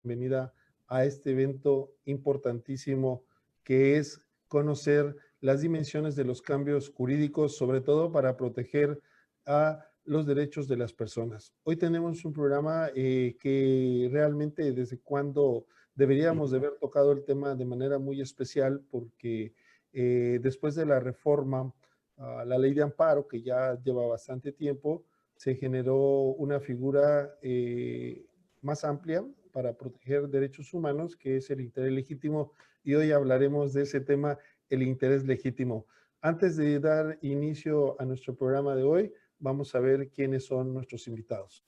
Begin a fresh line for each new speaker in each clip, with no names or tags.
bienvenida a este evento importantísimo que es conocer las dimensiones de los cambios jurídicos, sobre todo para proteger a los derechos de las personas. Hoy tenemos un programa que realmente desde cuando deberíamos de haber tocado el tema de manera muy especial porque después de la reforma a la ley de amparo, que ya lleva bastante tiempo, se generó una figura más amplia para proteger derechos humanos, que es el interés legítimo, y hoy hablaremos de ese tema, el interés legítimo. Antes de dar inicio a nuestro programa de hoy, vamos a ver quiénes son nuestros invitados.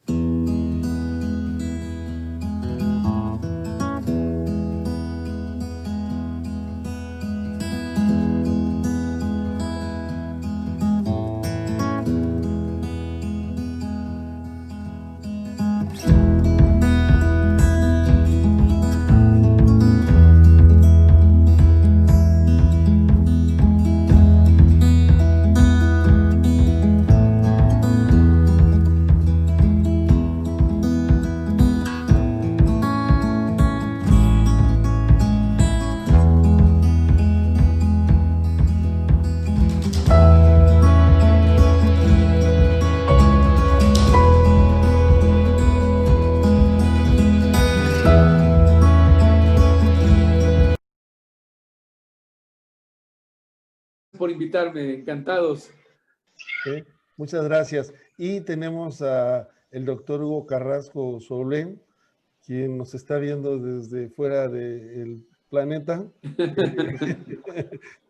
Por invitarme, encantados.
¿Sí? Muchas gracias. Y tenemos a el doctor Hugo Carrasco Solén, quien nos está viendo desde fuera del planeta.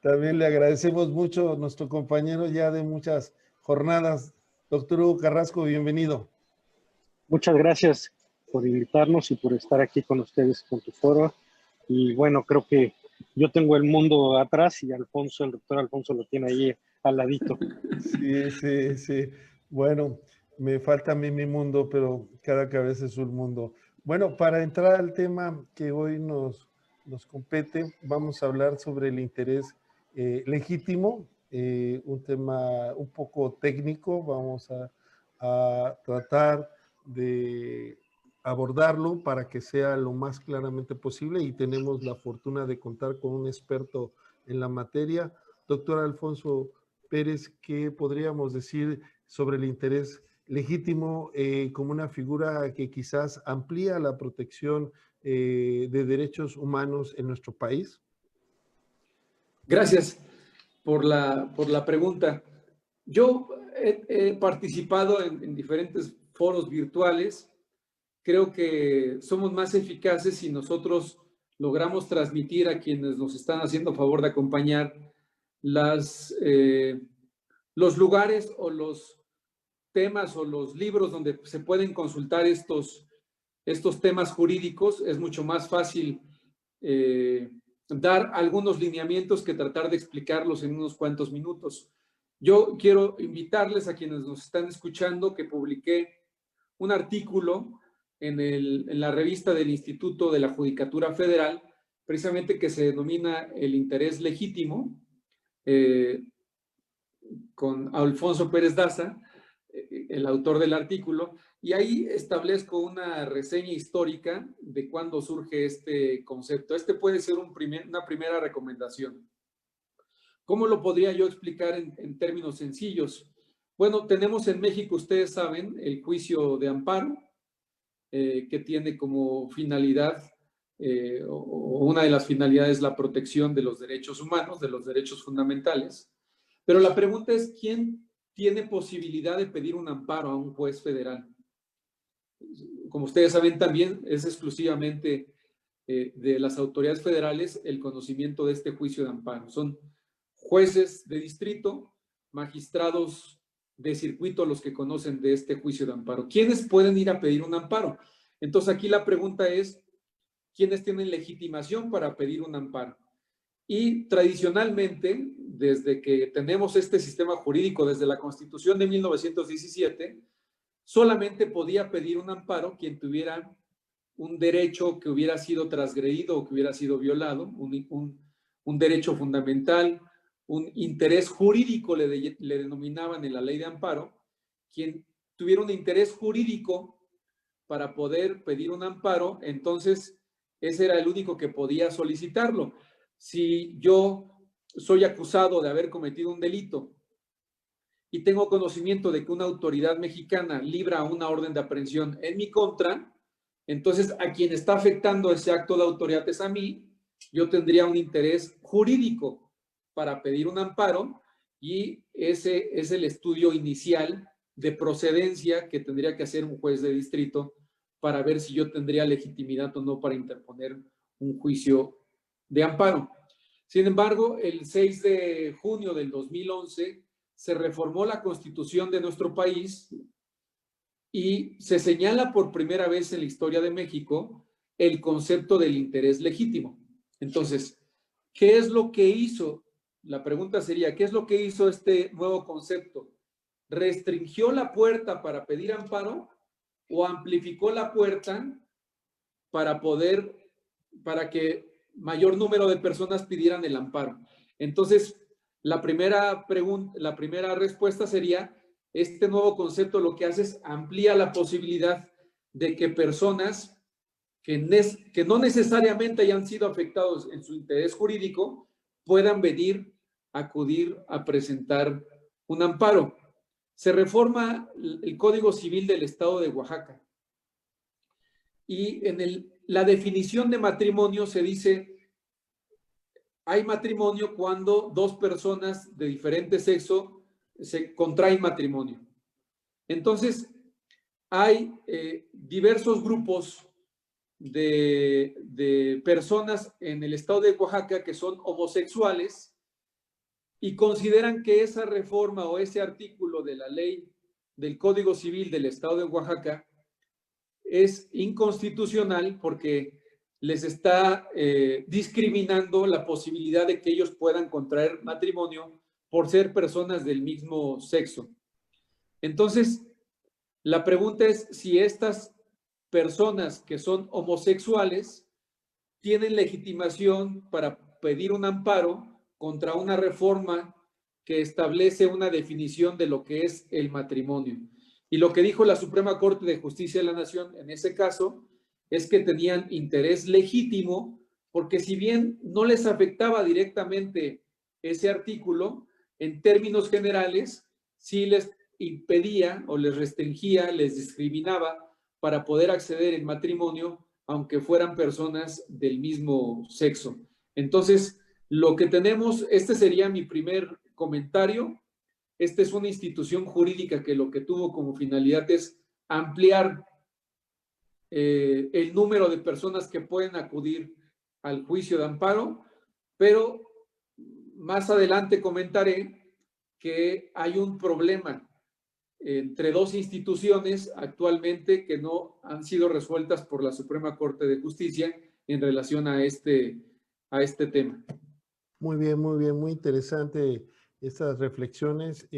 También le agradecemos mucho a nuestro compañero ya de muchas jornadas. Doctor Hugo Carrasco, bienvenido.
Muchas gracias por invitarnos y por estar aquí con ustedes con tu foro. Y bueno, creo que yo tengo el mundo atrás y Alfonso, el doctor Alfonso lo tiene ahí al ladito.
Sí. Bueno, me falta a mí mi mundo, pero cada cabeza es un mundo. Bueno, para entrar al tema que hoy nos compete, vamos a hablar sobre el interés legítimo, un tema un poco técnico. Vamos a tratar de abordarlo para que sea lo más claramente posible y tenemos la fortuna de contar con un experto en la materia. Doctor Alfonso Pérez, ¿qué podríamos decir sobre el interés legítimo como una figura que quizás amplía la protección de derechos humanos en nuestro país?
Gracias por la pregunta. Yo he participado en diferentes foros virtuales. Creo que somos más eficaces si nosotros logramos transmitir a quienes nos están haciendo favor de acompañar los lugares o los temas o los libros donde se pueden consultar estos temas jurídicos. Es mucho más fácil dar algunos lineamientos que tratar de explicarlos en unos cuantos minutos. Yo quiero invitarles a quienes nos están escuchando que publiqué un artículo en la revista del Instituto de la Judicatura Federal, precisamente que se denomina El interés legítimo, con Alfonso Pérez Daza, el autor del artículo, y ahí establezco una reseña histórica de cuándo surge este concepto. Este puede ser una primera recomendación. ¿Cómo lo podría yo explicar en términos sencillos? Bueno, tenemos en México, ustedes saben, el juicio de amparo, que tiene como finalidad, o una de las finalidades, la protección de los derechos humanos, de los derechos fundamentales. Pero la pregunta es, ¿quién tiene posibilidad de pedir un amparo a un juez federal? Como ustedes saben, también es exclusivamente de las autoridades federales el conocimiento de este juicio de amparo. Son jueces de distrito, magistrados de circuito los que conocen de este juicio de amparo. ¿Quiénes pueden ir a pedir un amparo? Entonces aquí la pregunta es, ¿quiénes tienen legitimación para pedir un amparo? Y tradicionalmente, desde que tenemos este sistema jurídico, desde la Constitución de 1917, solamente podía pedir un amparo quien tuviera un derecho que hubiera sido transgredido o que hubiera sido violado, un derecho fundamental, un interés jurídico le denominaban en la ley de amparo. Quien tuviera un interés jurídico para poder pedir un amparo, entonces ese era el único que podía solicitarlo. Si yo soy acusado de haber cometido un delito y tengo conocimiento de que una autoridad mexicana libra una orden de aprehensión en mi contra, entonces a quien está afectando ese acto de autoridad es a mí. Yo tendría un interés jurídico para pedir un amparo y ese es el estudio inicial de procedencia que tendría que hacer un juez de distrito para ver si yo tendría legitimidad o no para interponer un juicio de amparo. Sin embargo, el 6 de junio del 2011 se reformó la Constitución de nuestro país y se señala por primera vez en la historia de México el concepto del interés legítimo. Entonces, ¿qué es lo que hizo? La pregunta sería, ¿qué es lo que hizo este nuevo concepto? ¿Restringió la puerta para pedir amparo o amplificó la puerta para que mayor número de personas pidieran el amparo? Entonces, la primera respuesta sería, este nuevo concepto lo que hace es amplía la posibilidad de que personas que no necesariamente hayan sido afectados en su interés jurídico puedan acudir a presentar un amparo. Se reforma el Código Civil del Estado de Oaxaca y en la definición de matrimonio se dice, hay matrimonio cuando dos personas de diferente sexo se contraen matrimonio. Entonces, hay diversos grupos de personas en el estado de Oaxaca que son homosexuales y consideran que esa reforma o ese artículo de la ley del Código Civil del estado de Oaxaca es inconstitucional porque les está discriminando la posibilidad de que ellos puedan contraer matrimonio por ser personas del mismo sexo. Entonces, la pregunta es si estas personas que son homosexuales tienen legitimación para pedir un amparo contra una reforma que establece una definición de lo que es el matrimonio. Y lo que dijo la Suprema Corte de Justicia de la Nación en ese caso es que tenían interés legítimo, porque si bien no les afectaba directamente ese artículo, en términos generales, sí les impedía o les restringía, les discriminaba para poder acceder en matrimonio, aunque fueran personas del mismo sexo. Entonces, lo que tenemos, este sería mi primer comentario. Esta es una institución jurídica que lo que tuvo como finalidad es ampliar el número de personas que pueden acudir al juicio de amparo, pero más adelante comentaré que hay un problema entre dos instituciones actualmente que no han sido resueltas por la Suprema Corte de Justicia en relación a este tema.
Muy bien, muy interesante estas reflexiones.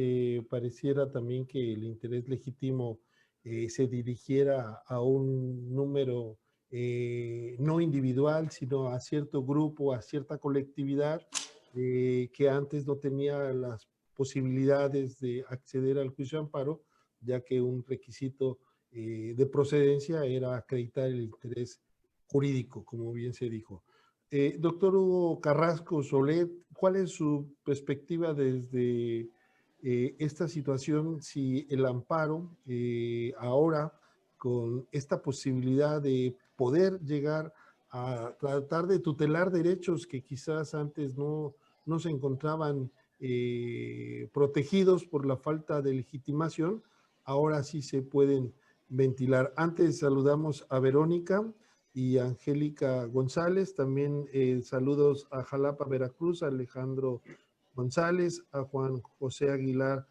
Pareciera también que el interés legítimo se dirigiera a un número no individual, sino a cierto grupo, a cierta colectividad que antes no tenía las posibilidades de acceder al juicio de amparo, ya que un requisito de procedencia era acreditar el interés jurídico, como bien se dijo. Doctor Hugo Carrasco Soler, ¿cuál es su perspectiva desde esta situación? Si el amparo ahora, con esta posibilidad de poder llegar a tratar de tutelar derechos que quizás antes no se encontraban protegidos por la falta de legitimación, ahora sí se pueden ventilar. Antes saludamos a Verónica y Angélica González, también saludos a Jalapa, Veracruz, a Alejandro González, a Juan José Aguilar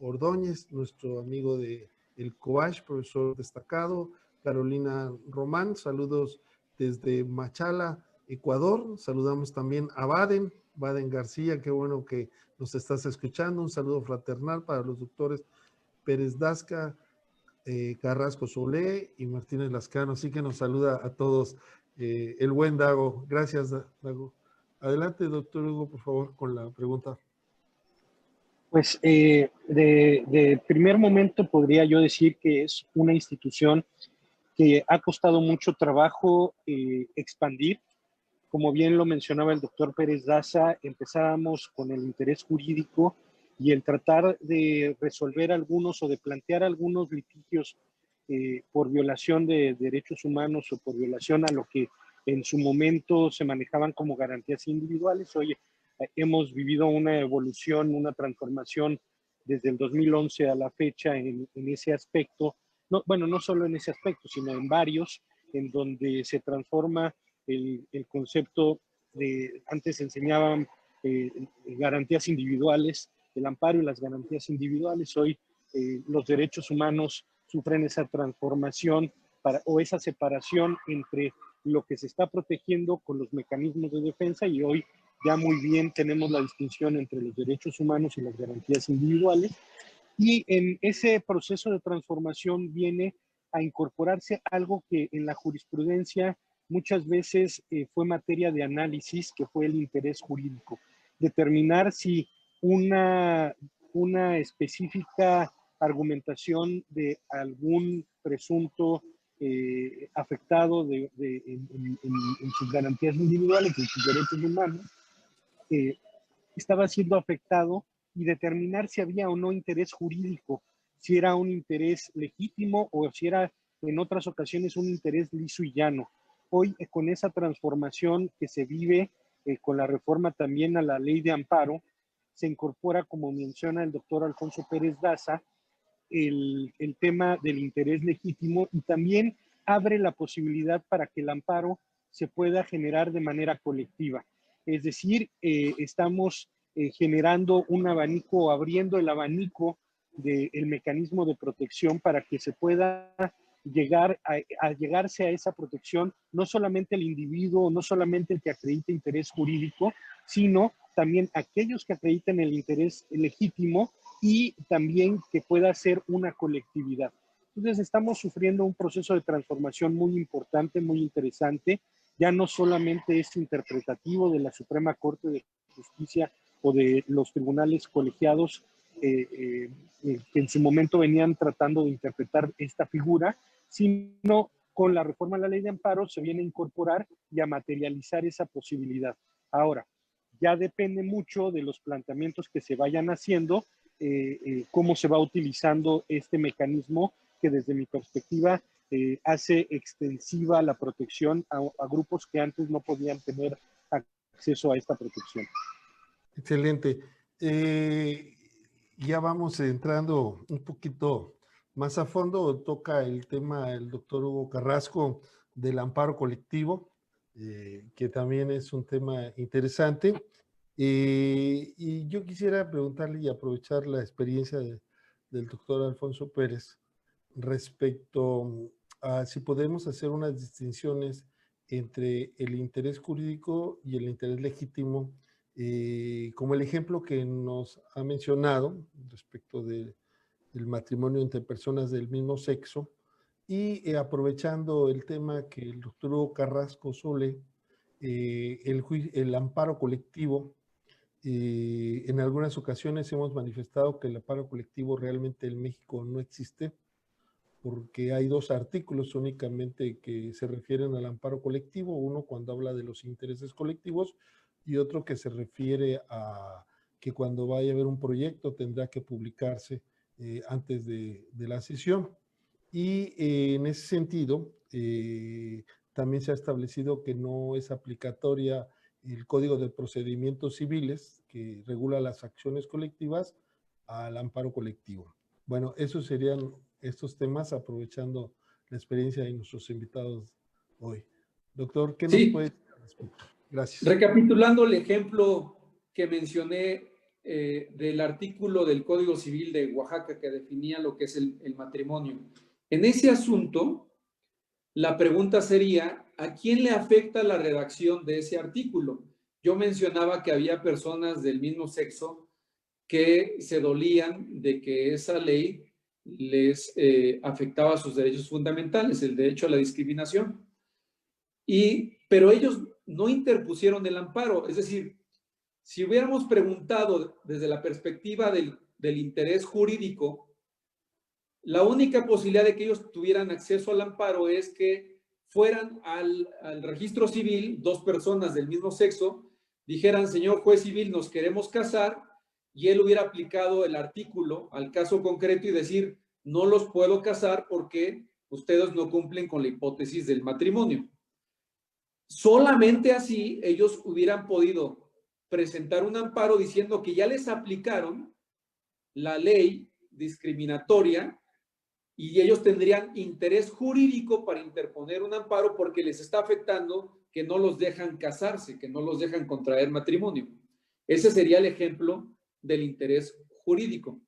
Ordóñez, nuestro amigo de el COASH, profesor destacado, Carolina Román, saludos desde Machala, Ecuador, saludamos también a Baden García, qué bueno que nos estás escuchando, un saludo fraternal para los doctores Pérez Dasca, Carrasco Solé y Martínez Lascano, así que nos saluda a todos el buen Dago. Gracias, Dago. Adelante, doctor Hugo, por favor, con la pregunta.
Pues de primer momento podría yo decir que es una institución que ha costado mucho trabajo expandir. Como bien lo mencionaba el doctor Pérez Daza, empezábamos con el interés jurídico y el tratar de resolver algunos o de plantear algunos litigios por violación de derechos humanos o por violación a lo que en su momento se manejaban como garantías individuales. Hoy hemos vivido una evolución, una transformación desde el 2011 a la fecha en ese aspecto. No, bueno, no solo en ese aspecto, sino en varios, en donde se transforma el concepto de, antes enseñaban garantías individuales, el amparo y las garantías individuales. Hoy los derechos humanos sufren esa transformación o esa separación entre lo que se está protegiendo con los mecanismos de defensa, y hoy ya muy bien tenemos la distinción entre los derechos humanos y las garantías individuales. Y en ese proceso de transformación viene a incorporarse algo que en la jurisprudencia muchas veces fue materia de análisis, que fue el interés jurídico. Determinar si una específica argumentación de algún presunto afectado en sus garantías individuales, en sus derechos humanos, estaba siendo afectado, y determinar si había o no interés jurídico, si era un interés legítimo o si era en otras ocasiones un interés liso y llano. Hoy, con esa transformación que se vive, con la reforma también a la ley de amparo, se incorpora, como menciona el doctor Alfonso Pérez Daza, el tema del interés legítimo, y también abre la posibilidad para que el amparo se pueda generar de manera colectiva. Es decir, estamos generando un abanico, abriendo el abanico del mecanismo de protección para que se pueda llegar a llegarse a esa protección, no solamente el individuo, no solamente el que acredite interés jurídico, sino también aquellos que acrediten el interés legítimo, y también que pueda ser una colectividad. Entonces estamos sufriendo un proceso de transformación muy importante, muy interesante. Ya no solamente es interpretativo de la Suprema Corte de Justicia o de los tribunales colegiados que en su momento venían tratando de interpretar esta figura, sino con la reforma a la ley de amparo se viene a incorporar y a materializar esa posibilidad. Ahora, ya depende mucho de los planteamientos que se vayan haciendo, cómo se va utilizando este mecanismo que desde mi perspectiva hace extensiva la protección a grupos que antes no podían tener acceso a esta protección.
Excelente. Ya vamos entrando un poquito más a fondo. Toca el tema el doctor Hugo Carrasco del amparo colectivo, que también es un tema interesante. Y yo quisiera preguntarle y aprovechar la experiencia del doctor Alfonso Pérez respecto a si podemos hacer unas distinciones entre el interés jurídico y el interés legítimo, como el ejemplo que nos ha mencionado respecto del matrimonio entre personas del mismo sexo, y aprovechando el tema que el doctor Hugo Carrasco Sole, el amparo colectivo. En algunas ocasiones hemos manifestado que el amparo colectivo realmente en México no existe, porque hay dos artículos únicamente que se refieren al amparo colectivo, uno cuando habla de los intereses colectivos y otro que se refiere a que cuando vaya a haber un proyecto tendrá que publicarse antes de la sesión. Y en ese sentido, también se ha establecido que no es aplicatoria el Código de Procedimientos Civiles, que regula las acciones colectivas, al amparo colectivo. Bueno, esos serían estos temas, aprovechando la experiencia de nuestros invitados hoy. Doctor, ¿qué nos puede decir al respecto? Gracias.
Recapitulando el ejemplo que mencioné del artículo del Código Civil de Oaxaca que definía lo que es el matrimonio. En ese asunto, la pregunta sería, ¿a quién le afecta la redacción de ese artículo? Yo mencionaba que había personas del mismo sexo que se dolían de que esa ley les afectaba sus derechos fundamentales, el derecho a la discriminación. Pero ellos no interpusieron el amparo. Es decir, si hubiéramos preguntado desde la perspectiva del interés jurídico, La única posibilidad de que ellos tuvieran acceso al amparo es que fueran al registro civil, dos personas del mismo sexo, dijeran, señor juez civil, nos queremos casar, y él hubiera aplicado el artículo al caso concreto y decir, no los puedo casar porque ustedes no cumplen con la hipótesis del matrimonio. Solamente así ellos hubieran podido presentar un amparo diciendo que ya les aplicaron la ley discriminatoria y ellos tendrían interés jurídico para interponer un amparo porque les está afectando que no los dejan casarse, que no los dejan contraer matrimonio. Ese sería el ejemplo del interés jurídico.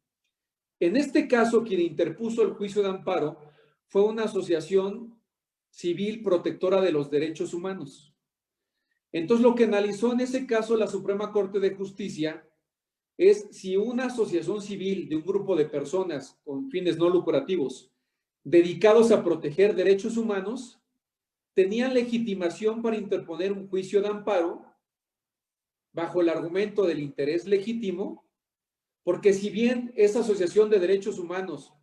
En este caso, quien interpuso el juicio de amparo fue una asociación civil protectora de los derechos humanos. Entonces, lo que analizó en ese caso la Suprema Corte de Justicia es si una asociación civil de un grupo de personas con fines no lucrativos dedicados a proteger derechos humanos tenían legitimación para interponer un juicio de amparo bajo el argumento del interés legítimo, porque si bien esa asociación de derechos humanos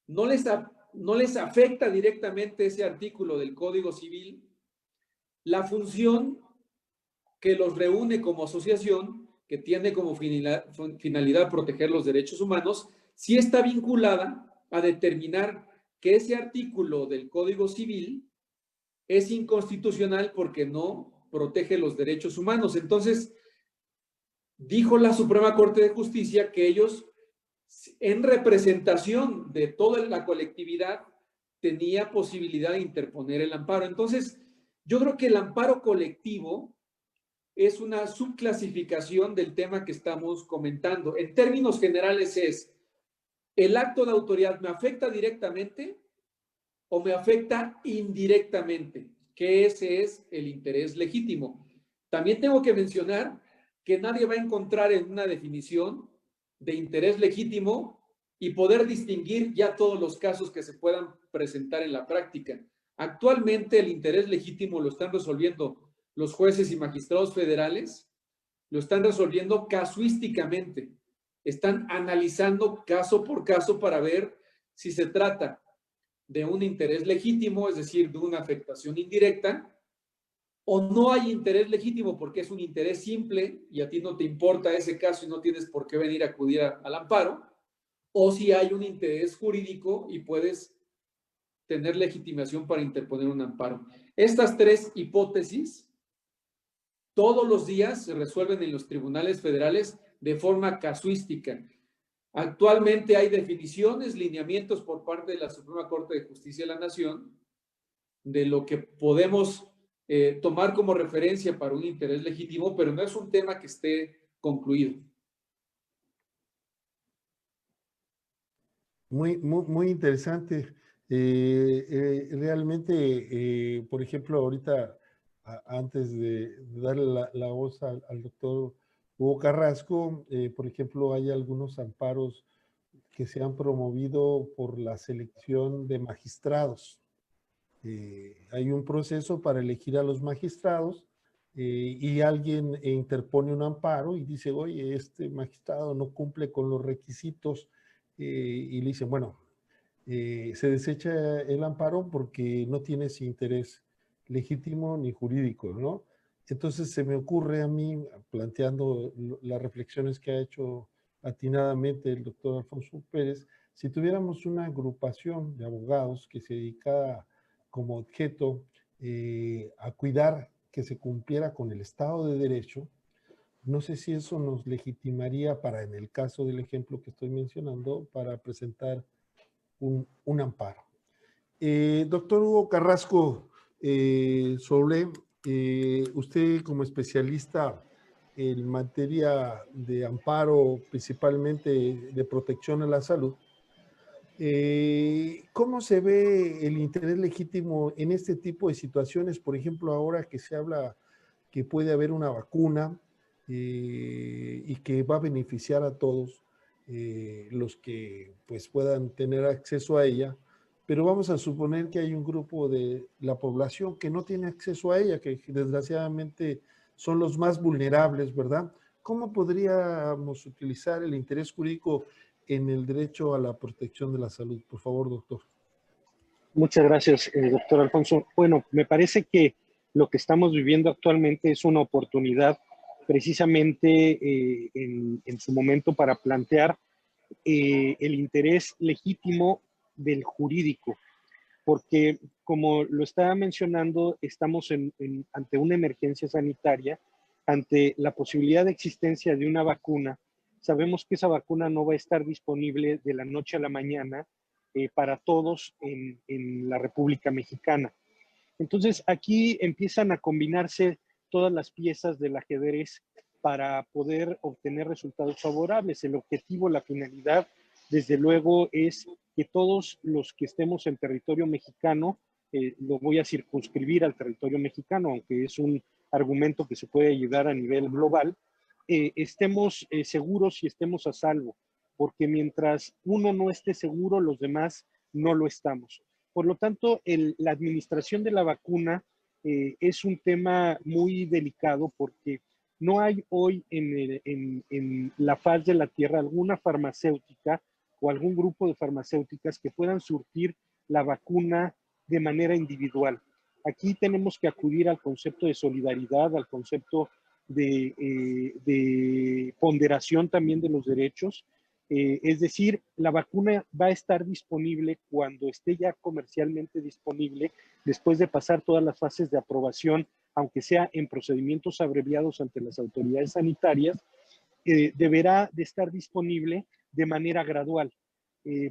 no les afecta directamente ese artículo del Código Civil, la función que los reúne como asociación, que tiene como finalidad proteger los derechos humanos, sí está vinculada a determinar que ese artículo del Código Civil es inconstitucional porque no protege los derechos humanos. Entonces, dijo la Suprema Corte de Justicia que ellos, en representación de toda la colectividad, tenía posibilidad de interponer el amparo. Entonces, yo creo que el amparo colectivo es una subclasificación del tema que estamos comentando. En términos generales es, ¿el acto de autoridad me afecta directamente o me afecta indirectamente? Que ese es el interés legítimo. También tengo que mencionar que nadie va a encontrar en una definición de interés legítimo y poder distinguir ya todos los casos que se puedan presentar en la práctica. Actualmente el interés legítimo lo están resolviendo los jueces y magistrados federales, lo están resolviendo casuísticamente. Están analizando caso por caso para ver si se trata de un interés legítimo, es decir, de una afectación indirecta, o no hay interés legítimo porque es un interés simple y a ti no te importa ese caso y no tienes por qué venir a acudir al amparo, o si hay un interés jurídico y puedes tener legitimación para interponer un amparo. Estas tres hipótesis todos los días se resuelven en los tribunales federales de forma casuística. Actualmente hay definiciones, lineamientos por parte de la Suprema Corte de Justicia de la Nación de lo que podemos tomar como referencia para un interés legítimo, pero no es un tema que esté concluido.
Muy interesante. Realmente, por ejemplo, ahorita, antes de darle la voz al doctor Hugo Carrasco, por ejemplo, hay algunos amparos que se han promovido por la selección de magistrados. Hay un proceso para elegir a los magistrados y alguien interpone un amparo y dice, oye, este magistrado no cumple con los requisitos y le dicen, bueno, se desecha el amparo porque no tiene ese interés legítimo ni jurídico, ¿no? Entonces se me ocurre a mí, planteando las reflexiones que ha hecho atinadamente el doctor Alfonso Pérez, si tuviéramos una agrupación de abogados que se dedicara como objeto a cuidar que se cumpliera con el Estado de Derecho, no sé si eso nos legitimaría para, en el caso del ejemplo que estoy mencionando, para presentar un amparo. Doctor Hugo Carrasco Solé, usted como especialista en materia de amparo, principalmente de protección a la salud, ¿cómo se ve el interés legítimo en este tipo de situaciones? Por ejemplo, ahora que se habla que puede haber una vacuna y que va a beneficiar a todos los que pues puedan tener acceso a ella, pero vamos a suponer que hay un grupo de la población que no tiene acceso a ella, que desgraciadamente son los más vulnerables, ¿verdad? ¿Cómo podríamos utilizar el interés jurídico en el derecho a la protección de la salud. Por favor, doctor.
Muchas gracias, doctor Alfonso. Bueno, me parece que lo que estamos viviendo actualmente es una oportunidad precisamente en su momento para plantear el interés legítimo del jurídico, porque como lo estaba mencionando, estamos ante una emergencia sanitaria, ante la posibilidad de existencia de una vacuna. Sabemos que esa vacuna no va a estar disponible de la noche a la mañana para todos en la República Mexicana. Entonces aquí empiezan a combinarse todas las piezas del ajedrez para poder obtener resultados favorables. El objetivo, la finalidad, desde luego, es que todos los que estemos en territorio mexicano, lo voy a circunscribir al territorio mexicano, aunque es un argumento que se puede ayudar a nivel global, estemos seguros y estemos a salvo, porque mientras uno no esté seguro, los demás no lo estamos. Por lo tanto, la administración de la vacuna es un tema muy delicado porque no hay hoy en la faz de la Tierra alguna farmacéutica o algún grupo de farmacéuticas que puedan surtir la vacuna de manera individual. Aquí tenemos que acudir al concepto de solidaridad, al concepto de ponderación también de los derechos. Es decir, la vacuna va a estar disponible cuando esté ya comercialmente disponible, después de pasar todas las fases de aprobación, aunque sea en procedimientos abreviados ante las autoridades sanitarias, deberá de estar disponible de manera gradual,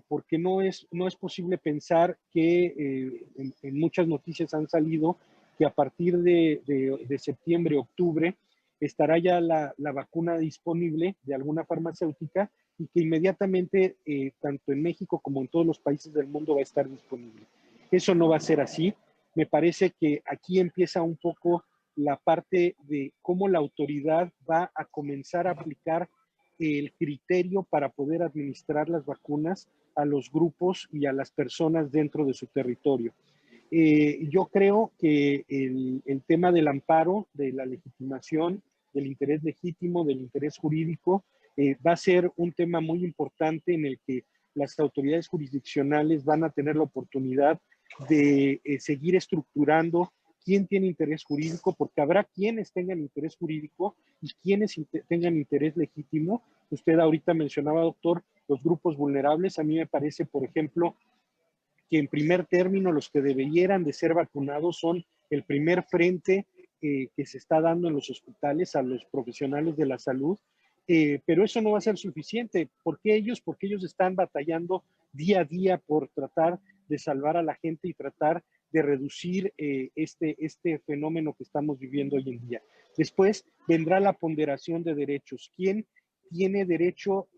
porque no es posible pensar que en muchas noticias han salido que a partir de septiembre, octubre, estará ya la vacuna disponible de alguna farmacéutica y que inmediatamente, tanto en México como en todos los países del mundo, va a estar disponible. Eso no va a ser así. Me parece que aquí empieza un poco la parte de cómo la autoridad va a comenzar a aplicar el criterio para poder administrar las vacunas a los grupos y a las personas dentro de su territorio. Yo creo que el tema del amparo, de la legitimación, del interés legítimo, del interés jurídico, va a ser un tema muy importante en el que las autoridades jurisdiccionales van a tener la oportunidad de seguir estructurando quién tiene interés jurídico, porque habrá quienes tengan interés jurídico y quienes tengan interés legítimo. Usted ahorita mencionaba, doctor, los grupos vulnerables. A mí me parece, por ejemplo, que en primer término los que deberían de ser vacunados son el primer frente que se está dando en los hospitales a los profesionales de la salud, pero eso no va a ser suficiente. ¿Por qué ellos? Porque ellos están batallando día a día por tratar de salvar a la gente y tratar de reducir este fenómeno que estamos viviendo hoy en día. Después vendrá la ponderación de derechos. ¿Quién tiene derecho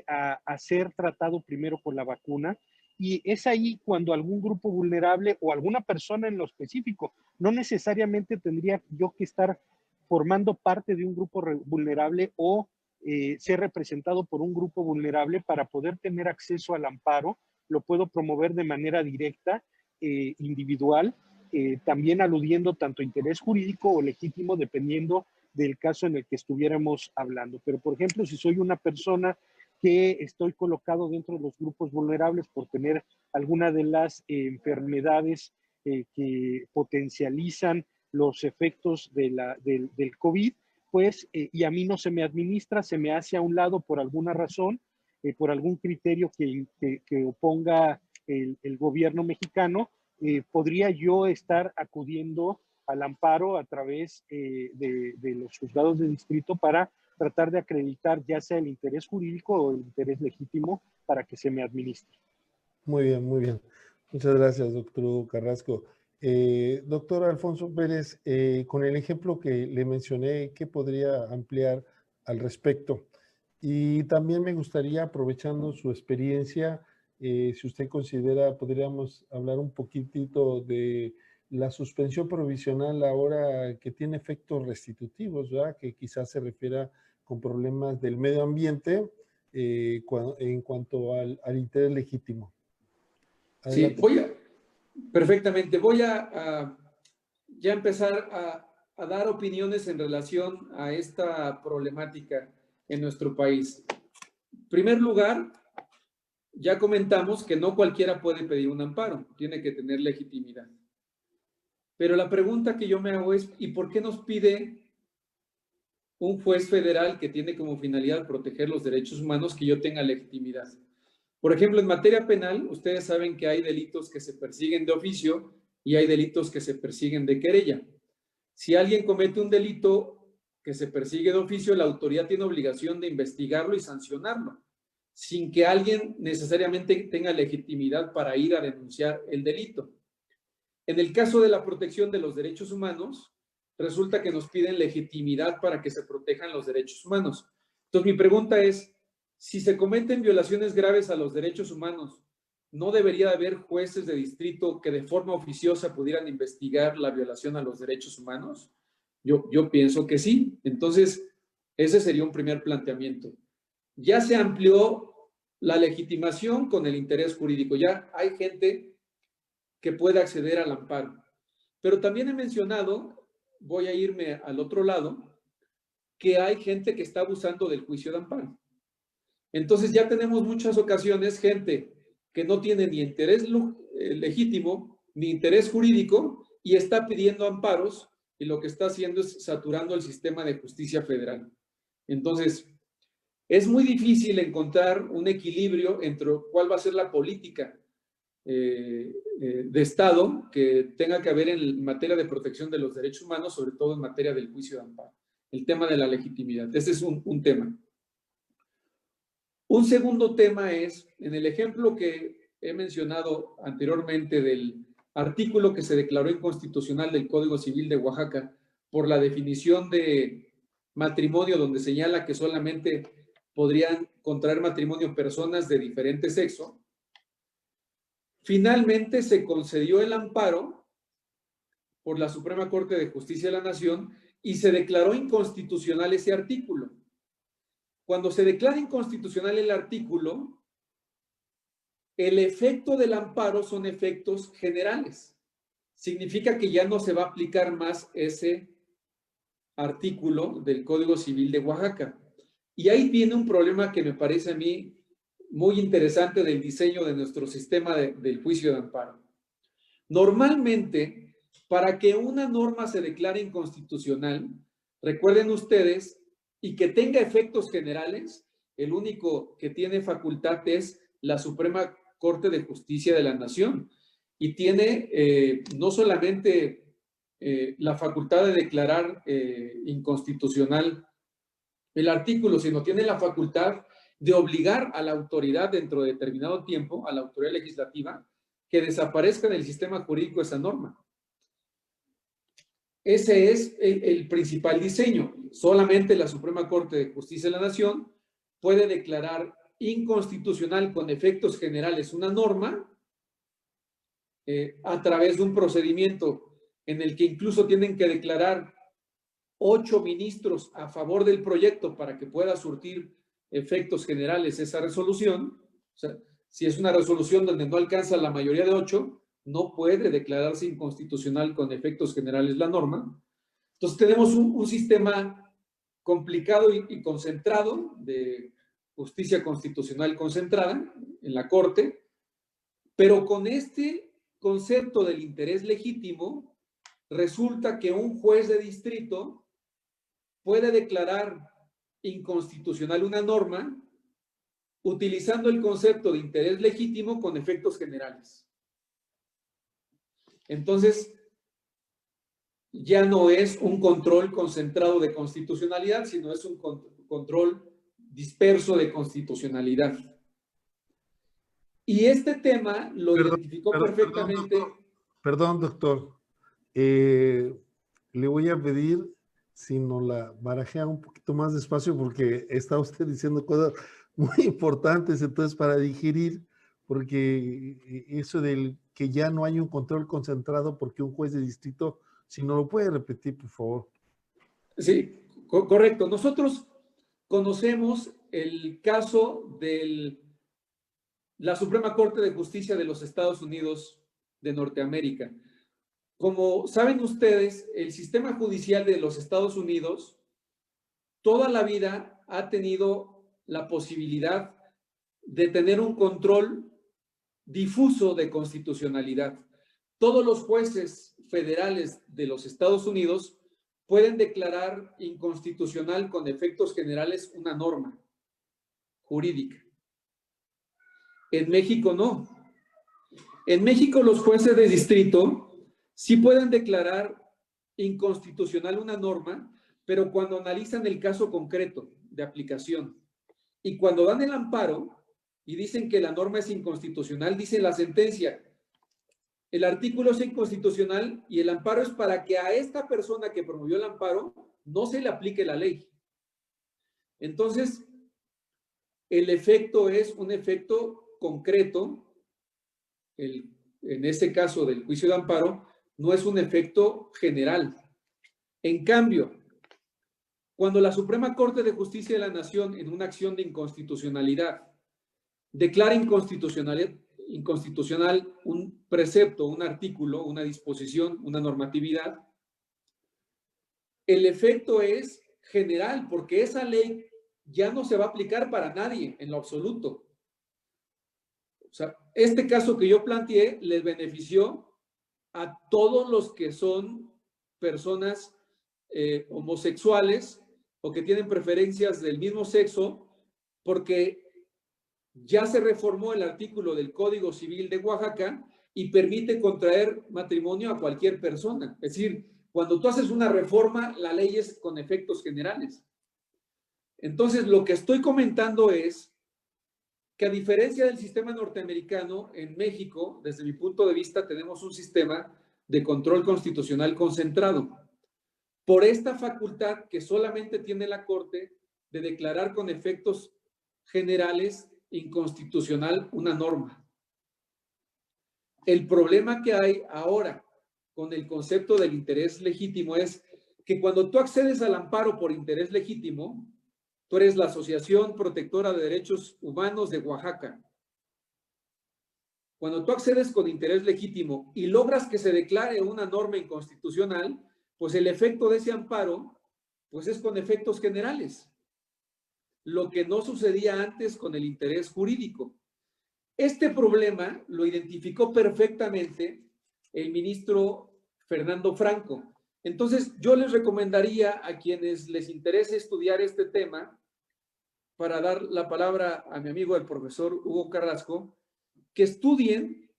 a ser tratado primero con la vacuna? Y es ahí cuando algún grupo vulnerable o alguna persona en lo específico, no necesariamente tendría yo que estar formando parte de un grupo vulnerable o ser representado por un grupo vulnerable para poder tener acceso al amparo. Lo puedo promover de manera directa, individual, también aludiendo tanto a interés jurídico o legítimo, dependiendo del caso en el que estuviéramos hablando. Pero, por ejemplo, si soy una persona que estoy colocado dentro de los grupos vulnerables por tener alguna de las enfermedades que potencializan los efectos del COVID, pues, y a mí no se me administra, se me hace a un lado por alguna razón, por algún criterio que oponga el gobierno mexicano, podría yo estar acudiendo al amparo a través de los juzgados de distrito para tratar de acreditar ya sea el interés jurídico o el interés legítimo para que se me administre.
Muy bien, muy bien. Muchas gracias, doctor Carrasco. Doctor Alfonso Pérez, con el ejemplo que le mencioné, ¿qué podría ampliar al respecto? Y también me gustaría, aprovechando su experiencia, si usted considera, podríamos hablar un poquitito de la suspensión provisional ahora que tiene efectos restitutivos, ¿verdad? Que quizás se refiera con problemas del medio ambiente en cuanto al interés legítimo.
Adelante. Sí, perfectamente. Voy a ya empezar a dar opiniones en relación a esta problemática en nuestro país. En primer lugar, ya comentamos que no cualquiera puede pedir un amparo, tiene que tener legitimidad. Pero la pregunta que yo me hago es, ¿y por qué nos pide un juez federal que tiene como finalidad proteger los derechos humanos que yo tenga legitimidad? Por ejemplo, en materia penal, ustedes saben que hay delitos que se persiguen de oficio y hay delitos que se persiguen de querella. Si alguien comete un delito que se persigue de oficio, la autoridad tiene obligación de investigarlo y sancionarlo, sin que alguien necesariamente tenga legitimidad para ir a denunciar el delito. En el caso de la protección de los derechos humanos, resulta que nos piden legitimidad para que se protejan los derechos humanos. Entonces, mi pregunta es, si se cometen violaciones graves a los derechos humanos, ¿no debería haber jueces de distrito que de forma oficiosa pudieran investigar la violación a los derechos humanos? Yo pienso que sí. Entonces, ese sería un primer planteamiento. Ya se amplió la legitimación con el interés jurídico. Ya hay gente que puede acceder al amparo. Pero también he mencionado, voy a irme al otro lado, que hay gente que está abusando del juicio de amparo. Entonces ya tenemos muchas ocasiones gente que no tiene ni interés legítimo ni interés jurídico y está pidiendo amparos y lo que está haciendo es saturando el sistema de justicia federal. Entonces, es muy difícil encontrar un equilibrio entre cuál va a ser la política de Estado que tenga que haber en materia de protección de los derechos humanos, sobre todo en materia del juicio de amparo. El tema de la legitimidad. Ese es un tema. Un segundo tema es, en el ejemplo que he mencionado anteriormente del artículo que se declaró inconstitucional del Código Civil de Oaxaca por la definición de matrimonio, donde señala que solamente podrían contraer matrimonio personas de diferente sexo, finalmente se concedió el amparo por la Suprema Corte de Justicia de la Nación y se declaró inconstitucional ese artículo. Cuando se declara inconstitucional el artículo, el efecto del amparo son efectos generales. Significa que ya no se va a aplicar más ese artículo del Código Civil de Oaxaca. Y ahí viene un problema que me parece a mí muy interesante del diseño de nuestro sistema del juicio de amparo. Normalmente, para que una norma se declare inconstitucional, recuerden ustedes, y que tenga efectos generales, el único que tiene facultad es la Suprema Corte de Justicia de la Nación. Y tiene no solamente la facultad de declarar inconstitucional el artículo, sino tiene la facultad de obligar a la autoridad dentro de determinado tiempo, a la autoridad legislativa, que desaparezca del sistema jurídico esa norma. Ese es el principal diseño. Solamente la Suprema Corte de Justicia de la Nación puede declarar inconstitucional con efectos generales una norma a través de un procedimiento en el que incluso tienen que declarar 8 ministros a favor del proyecto para que pueda surtir efectos generales esa resolución. O sea, si es una resolución donde no alcanza la mayoría de 8, no puede declararse inconstitucional con efectos generales la norma. Entonces tenemos un sistema complicado y concentrado de justicia constitucional concentrada en la Corte, pero con este concepto del interés legítimo, resulta que un juez de distrito puede declarar inconstitucional una norma utilizando el concepto de interés legítimo con efectos generales. Entonces, ya no es un control concentrado de constitucionalidad, sino es un control disperso de constitucionalidad. Y este tema lo identificó perfectamente.
Perdón, doctor. Le voy a pedir si nos la barajea un poquito más despacio porque está usted diciendo cosas muy importantes, entonces para digerir, porque eso del que ya no hay un control concentrado porque un juez de distrito, si no lo puede repetir, por favor.
Sí, correcto. Nosotros conocemos el caso de la Suprema Corte de Justicia de los Estados Unidos de Norteamérica. Como saben ustedes, el sistema judicial de los Estados Unidos toda la vida ha tenido la posibilidad de tener un control difuso de constitucionalidad. Todos los jueces federales de los Estados Unidos pueden declarar inconstitucional con efectos generales una norma jurídica. En México no. En México los jueces de distrito sí pueden declarar inconstitucional una norma, pero cuando analizan el caso concreto de aplicación y cuando dan el amparo y dicen que la norma es inconstitucional, dice la sentencia, el artículo es inconstitucional y el amparo es para que a esta persona que promovió el amparo no se le aplique la ley. Entonces, el efecto es un efecto concreto, en este caso del juicio de amparo, no es un efecto general. En cambio, cuando la Suprema Corte de Justicia de la Nación, en una acción de inconstitucionalidad, declara inconstitucional un precepto, un artículo, una disposición, una normatividad, el efecto es general, porque esa ley ya no se va a aplicar para nadie en lo absoluto. O sea, este caso que yo planteé les benefició a todos los que son personas homosexuales o que tienen preferencias del mismo sexo, porque ya se reformó el artículo del Código Civil de Oaxaca y permite contraer matrimonio a cualquier persona. Es decir, cuando tú haces una reforma, la ley es con efectos generales. Entonces, lo que estoy comentando es que a diferencia del sistema norteamericano, en México, desde mi punto de vista, tenemos un sistema de control constitucional concentrado por esta facultad que solamente tiene la Corte de declarar con efectos generales inconstitucional una norma. El problema que hay ahora con el concepto del interés legítimo es que cuando tú accedes al amparo por interés legítimo, tú eres la Asociación Protectora de Derechos Humanos de Oaxaca. Cuando tú accedes con interés legítimo y logras que se declare una norma inconstitucional, pues el efecto de ese amparo, pues es con efectos generales. Lo que no sucedía antes con el interés jurídico. Este problema lo identificó perfectamente el ministro Fernando Franco. Entonces, yo les recomendaría a quienes les interese estudiar este tema, para dar la palabra a mi amigo el profesor Hugo Carrasco, que estudien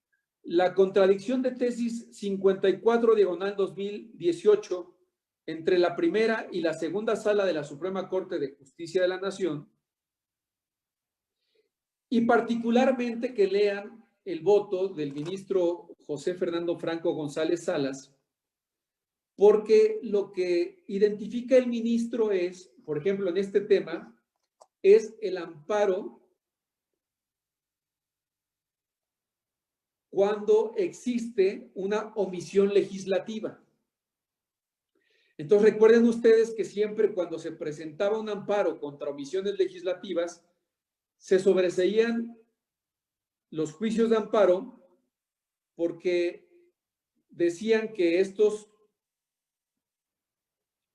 la contradicción de tesis 54/2018 entre la primera y la segunda sala de la Suprema Corte de Justicia de la Nación, y particularmente que lean el voto del ministro José Fernando Franco González Salas, porque lo que identifica el ministro es, por ejemplo, en este tema, es el amparo cuando existe una omisión legislativa. Entonces, recuerden ustedes que siempre cuando se presentaba un amparo contra omisiones legislativas, se sobreseían los juicios de amparo porque decían que estos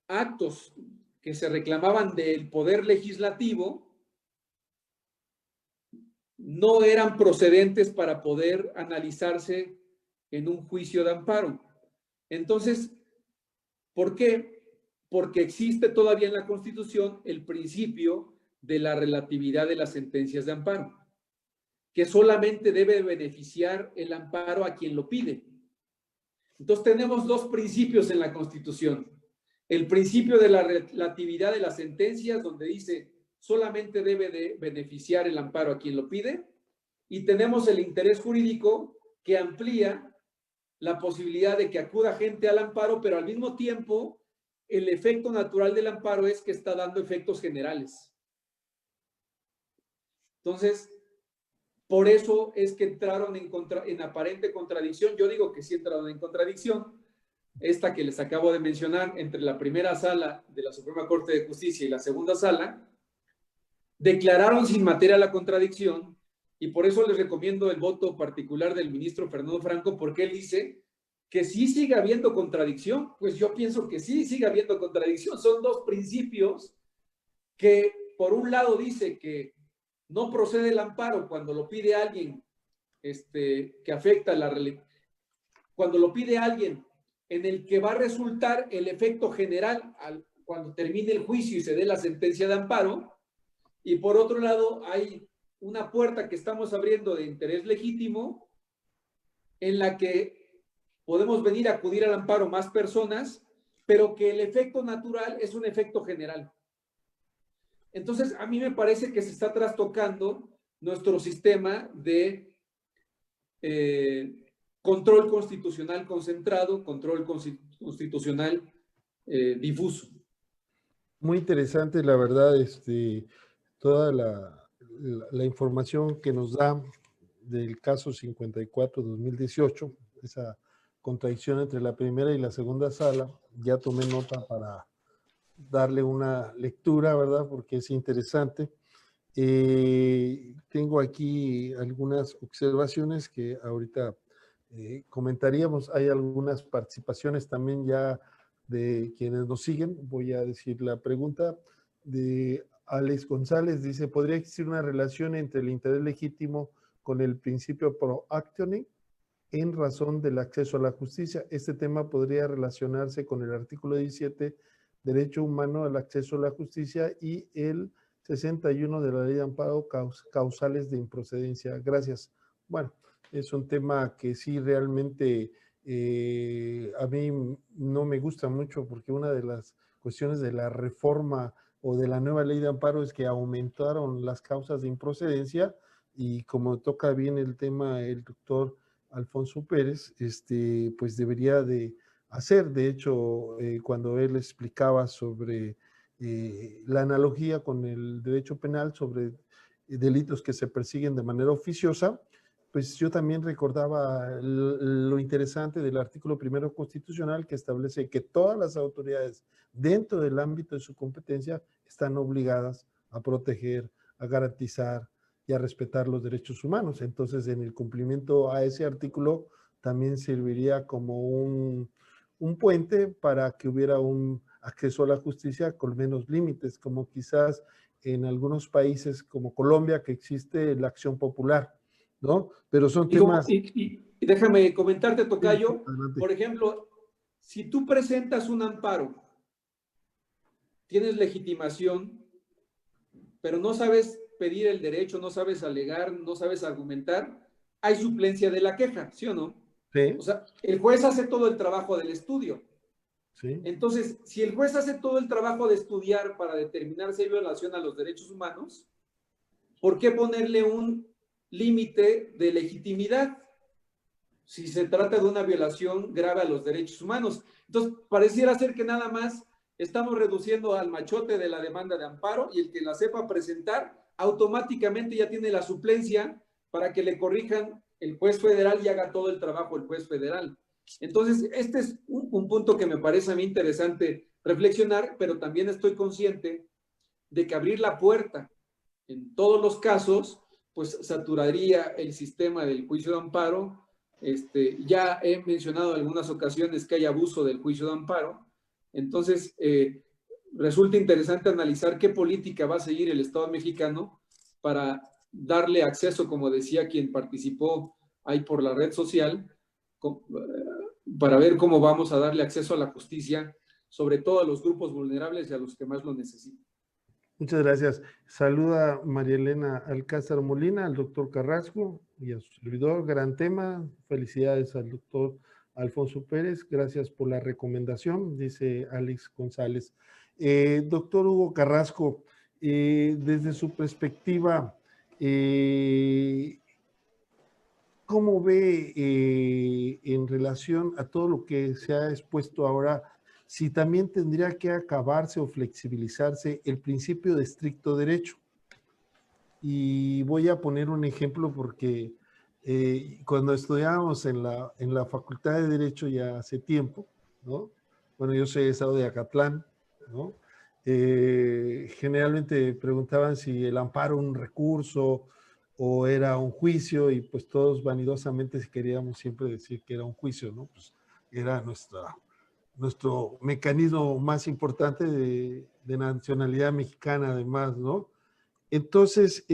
actos que se reclamaban del poder legislativo no eran procedentes para poder analizarse en un juicio de amparo. Entonces, ¿por qué? Porque existe todavía en la Constitución el principio de la relatividad de las sentencias de amparo, que solamente debe beneficiar el amparo a quien lo pide. Entonces tenemos dos principios en la Constitución. El principio de la relatividad de las sentencias, donde dice solamente debe de beneficiar el amparo a quien lo pide, y tenemos el interés jurídico que amplía la posibilidad de que acuda gente al amparo, pero al mismo tiempo el efecto natural del amparo es que está dando efectos generales. Entonces, por eso es que entraron en aparente contradicción. Yo digo que sí entraron en contradicción. Esta que les acabo de mencionar, entre la primera sala de la Suprema Corte de Justicia y la segunda sala, declararon sin materia la contradicción, y por eso les recomiendo el voto particular del ministro Fernando Franco, porque él dice que sí sigue habiendo contradicción. Pues yo pienso que sí sigue habiendo contradicción. Son dos principios que, por un lado, dice que no procede el amparo cuando lo pide alguien que afecta cuando lo pide alguien en el que va a resultar el efecto general cuando termine el juicio y se dé la sentencia de amparo. Y por otro lado, hay una puerta que estamos abriendo de interés legítimo en la que podemos venir a acudir al amparo más personas, pero que el efecto natural es un efecto general. Entonces, a mí me parece que se está trastocando nuestro sistema de control constitucional concentrado, control constitucional difuso.
Muy interesante, la verdad, toda la información que nos da del caso 54-2018, esa contradicción entre la primera y la segunda sala. Ya tomé nota para darle una lectura, ¿verdad? Porque es interesante. Tengo aquí algunas observaciones que ahorita comentaríamos. Hay algunas participaciones también ya de quienes nos siguen. Voy a decir la pregunta de Alex González. Dice, ¿podría existir una relación entre el interés legítimo con el principio pro actionem en razón del acceso a la justicia? Este tema podría relacionarse con el artículo 17, derecho humano al acceso a la justicia, y el 61 de la ley de amparo, causales de improcedencia. Gracias. Bueno, es un tema que sí realmente a mí no me gusta mucho, porque una de las cuestiones de la reforma o de la nueva ley de amparo es que aumentaron las causas de improcedencia, y como toca bien el tema el doctor Alfonso Pérez, pues debería de hacer. De hecho, cuando él explicaba sobre la analogía con el derecho penal sobre delitos que se persiguen de manera oficiosa, pues yo también recordaba lo interesante del artículo primero constitucional, que establece que todas las autoridades dentro del ámbito de su competencia están obligadas a proteger, a garantizar y a respetar los derechos humanos. Entonces, en el cumplimiento a ese artículo también serviría como un puente para que hubiera un acceso a la justicia con menos límites, como quizás en algunos países como Colombia, que existe la acción popular, ¿no? Pero son temas...
Y déjame comentarte, tocayo,
Adelante.
por ejemplo, si tú presentas un amparo, tienes legitimación, pero no sabes pedir el derecho, no sabes alegar, no sabes argumentar, hay suplencia de la queja, ¿sí o no?
Sí.
O sea, el juez hace todo el trabajo del estudio.
Sí.
Entonces, si el juez hace todo el trabajo de estudiar para determinar si hay violación a los derechos humanos, ¿por qué ponerle un límite de legitimidad si se trata de una violación grave a los derechos humanos? Entonces, pareciera ser que nada más estamos reduciendo al machote de la demanda de amparo, y el que la sepa presentar automáticamente ya tiene la suplencia para que le corrijan el juez federal y haga todo el trabajo el juez federal. Entonces, este es un punto que me parece a mí interesante reflexionar, pero también estoy consciente de que abrir la puerta en todos los casos, pues saturaría el sistema del juicio de amparo. Ya he mencionado en algunas ocasiones que hay abuso del juicio de amparo. Entonces, resulta interesante analizar qué política va a seguir el Estado mexicano para darle acceso, como decía quien participó ahí por la red social, para ver cómo vamos a darle acceso a la justicia, sobre todo a los grupos vulnerables y a los que más lo necesitan.
Muchas gracias. Saluda María Elena Alcázar Molina, al doctor Carrasco y a su servidor. Gran tema. Felicidades al doctor Alfonso Pérez. Gracias por la recomendación, dice Alex González. Doctor Hugo Carrasco, desde su perspectiva, ¿cómo ve en relación a todo lo que se ha expuesto ahora, si también tendría que acabarse o flexibilizarse el principio de estricto derecho? Y voy a poner un ejemplo porque cuando estudiábamos en la Facultad de Derecho ya hace tiempo, ¿no? Bueno, yo soy egresado de Acatlán, ¿no? Generalmente preguntaban si el amparo un recurso o era un juicio, y pues todos vanidosamente queríamos siempre decir que era un juicio, ¿no? Pues era nuestro mecanismo más importante de nacionalidad mexicana, además, ¿no? Entonces,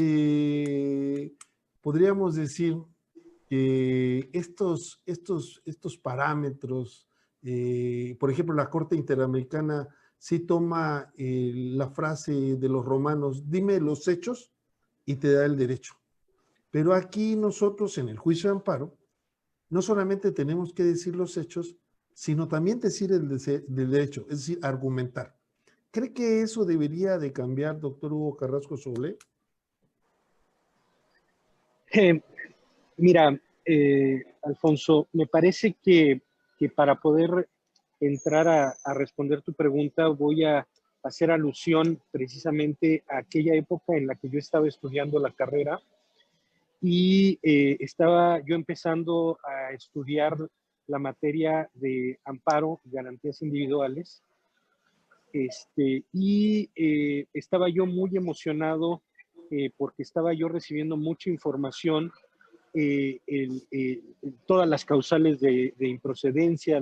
podríamos decir que estos parámetros, por ejemplo, la Corte Interamericana sí toma la frase de los romanos, dime los hechos y te da el derecho. Pero aquí nosotros en el juicio de amparo, no solamente tenemos que decir los hechos, sino también decir del derecho, es decir, argumentar. ¿Cree que eso debería de cambiar, doctor Hugo Carrasco Solé?
Eh, Mira, Alfonso, me parece que para poder entrar a responder tu pregunta voy a hacer alusión precisamente a aquella época en la que yo estaba estudiando la carrera y estaba yo empezando a estudiar la materia de amparo y garantías individuales. Estaba yo muy emocionado porque estaba yo recibiendo mucha información, todas las causales de improcedencia,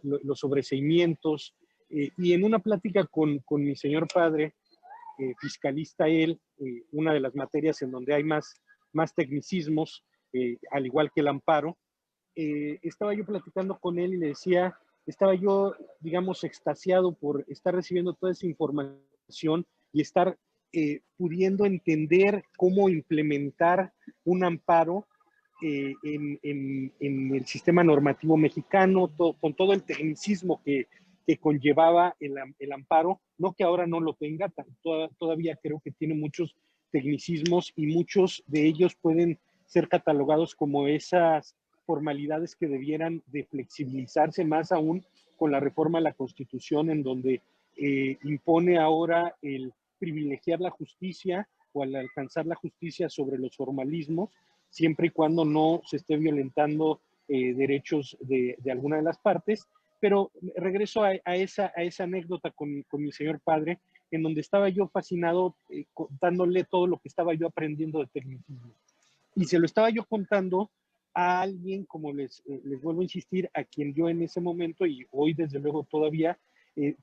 los sobreseimientos, y en una plática con mi señor padre, fiscalista él, una de las materias en donde hay más tecnicismos, al igual que el amparo, estaba yo platicando con él y le decía, estaba yo, digamos, extasiado por estar recibiendo toda esa información y estar pudiendo entender cómo implementar un amparo en el sistema normativo mexicano, con todo el tecnicismo que conllevaba el amparo, no que ahora no lo tenga, todavía creo que tiene muchos tecnicismos y muchos de ellos pueden ser catalogados como esas formalidades que debieran de flexibilizarse más aún con la reforma a la Constitución, en donde impone ahora el privilegiar la justicia o al alcanzar la justicia sobre los formalismos, siempre y cuando no se esté violentando derechos de alguna de las partes. Pero regreso a esa anécdota con mi señor padre, en donde estaba yo fascinado contándole todo lo que estaba yo aprendiendo de tecnicismo. Y se lo estaba yo contando a alguien, como les vuelvo a insistir, a quien yo en ese momento y hoy desde luego todavía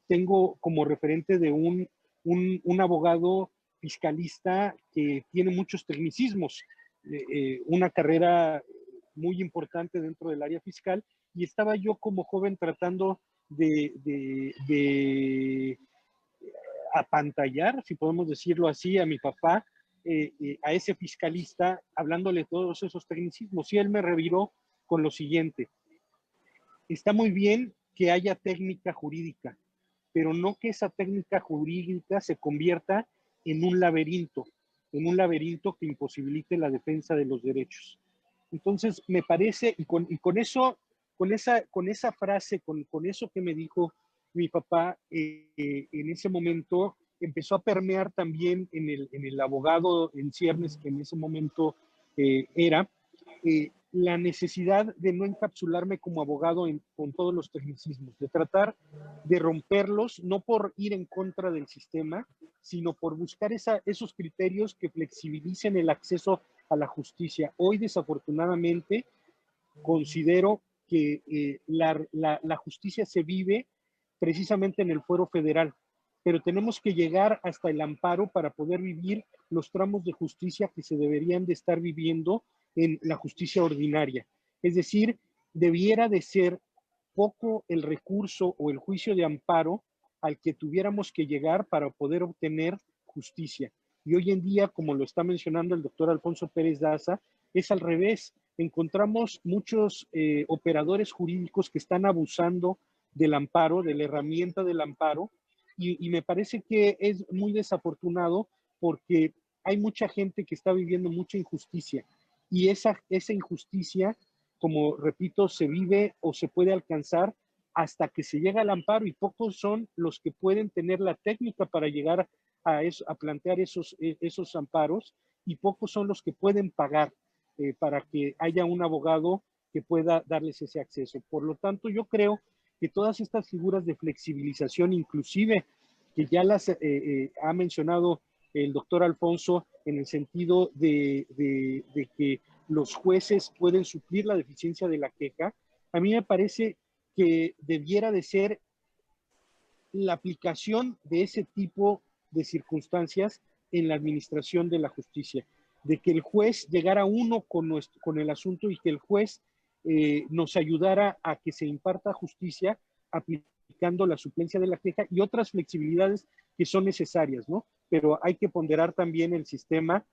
tengo como referente de un abogado fiscalista que tiene muchos tecnicismos, una carrera muy importante dentro del área fiscal, y estaba yo como joven tratando de apantallar, si podemos decirlo así, a mi papá, a ese fiscalista, hablándole todos esos tecnicismos. Y él me reviró con lo siguiente: está muy bien que haya técnica jurídica, pero no que esa técnica jurídica se convierta en un laberinto que imposibilite la defensa de los derechos. Entonces, me parece, con eso, con esa frase, con eso que me dijo mi papá, en ese momento empezó a permear también en el abogado en ciernes que en ese momento era, la necesidad de no encapsularme como abogado con todos los tecnicismos, de tratar de romperlos, no por ir en contra del sistema, sino por buscar esos criterios que flexibilicen el acceso a la justicia. Hoy, desafortunadamente, considero que la justicia se vive precisamente en el fuero federal, pero tenemos que llegar hasta el amparo para poder vivir los tramos de justicia que se deberían de estar viviendo en la justicia ordinaria. Es decir, debiera de ser poco el recurso o el juicio de amparo al que tuviéramos que llegar para poder obtener justicia. Y hoy en día, como lo está mencionando el doctor Alfonso Pérez Daza, es al revés. Encontramos muchos operadores jurídicos que están abusando del amparo, de la herramienta del amparo, y me parece que es muy desafortunado porque hay mucha gente que está viviendo mucha injusticia, y esa injusticia, como repito, se vive o se puede alcanzar hasta que se llega al amparo, y pocos son los que pueden tener la técnica para llegar a plantear esos amparos, y pocos son los que pueden pagar para que haya un abogado que pueda darles ese acceso. Por lo tanto, yo creo que todas estas figuras de flexibilización, inclusive que ya las ha mencionado el doctor Alfonso, en el sentido de que los jueces pueden suplir la deficiencia de la queja, a mí me parece que debiera de ser la aplicación de ese tipo de circunstancias en la administración de la justicia, de que el juez llegara uno con el asunto y que el juez nos ayudara a que se imparta justicia aplicando la suplencia de la queja y otras flexibilidades que son necesarias, ¿no? Pero hay que ponderar también el sistema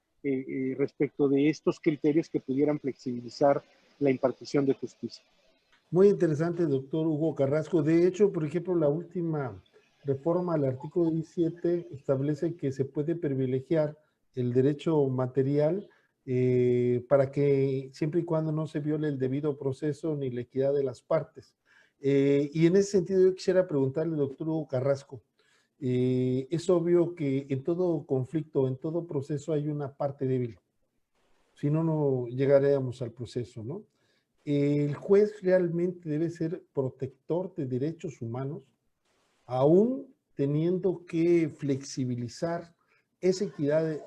respecto de estos criterios que pudieran flexibilizar la impartición de justicia.
Muy interesante, doctor Hugo Carrasco. De hecho, por ejemplo, la última reforma al artículo 17 establece que se puede privilegiar el derecho material para que siempre y cuando no se viole el debido proceso ni la equidad de las partes. Y en ese sentido yo quisiera preguntarle, doctor Hugo Carrasco, es obvio que en todo conflicto, en todo proceso hay una parte débil. Si no, no llegaríamos al proceso, ¿no? El juez realmente debe ser protector de derechos humanos, aún teniendo que flexibilizar esa equidad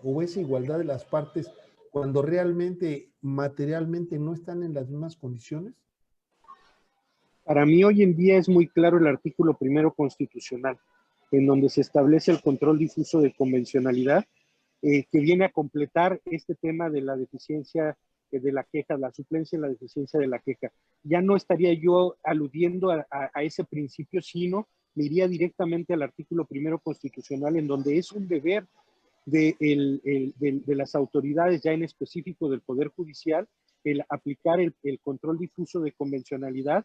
o esa igualdad de las partes cuando realmente materialmente no están en las mismas condiciones.
Para mí hoy en día es muy claro el artículo 1 constitucional, en donde se establece el control difuso de convencionalidad, que viene a completar este tema de la deficiencia de la queja, la suplencia en la deficiencia de la queja. Ya no estaría yo aludiendo a ese principio, sino me iría directamente al artículo 1 constitucional, en donde es un deber de las autoridades, ya en específico del Poder Judicial, el aplicar el control difuso de convencionalidad,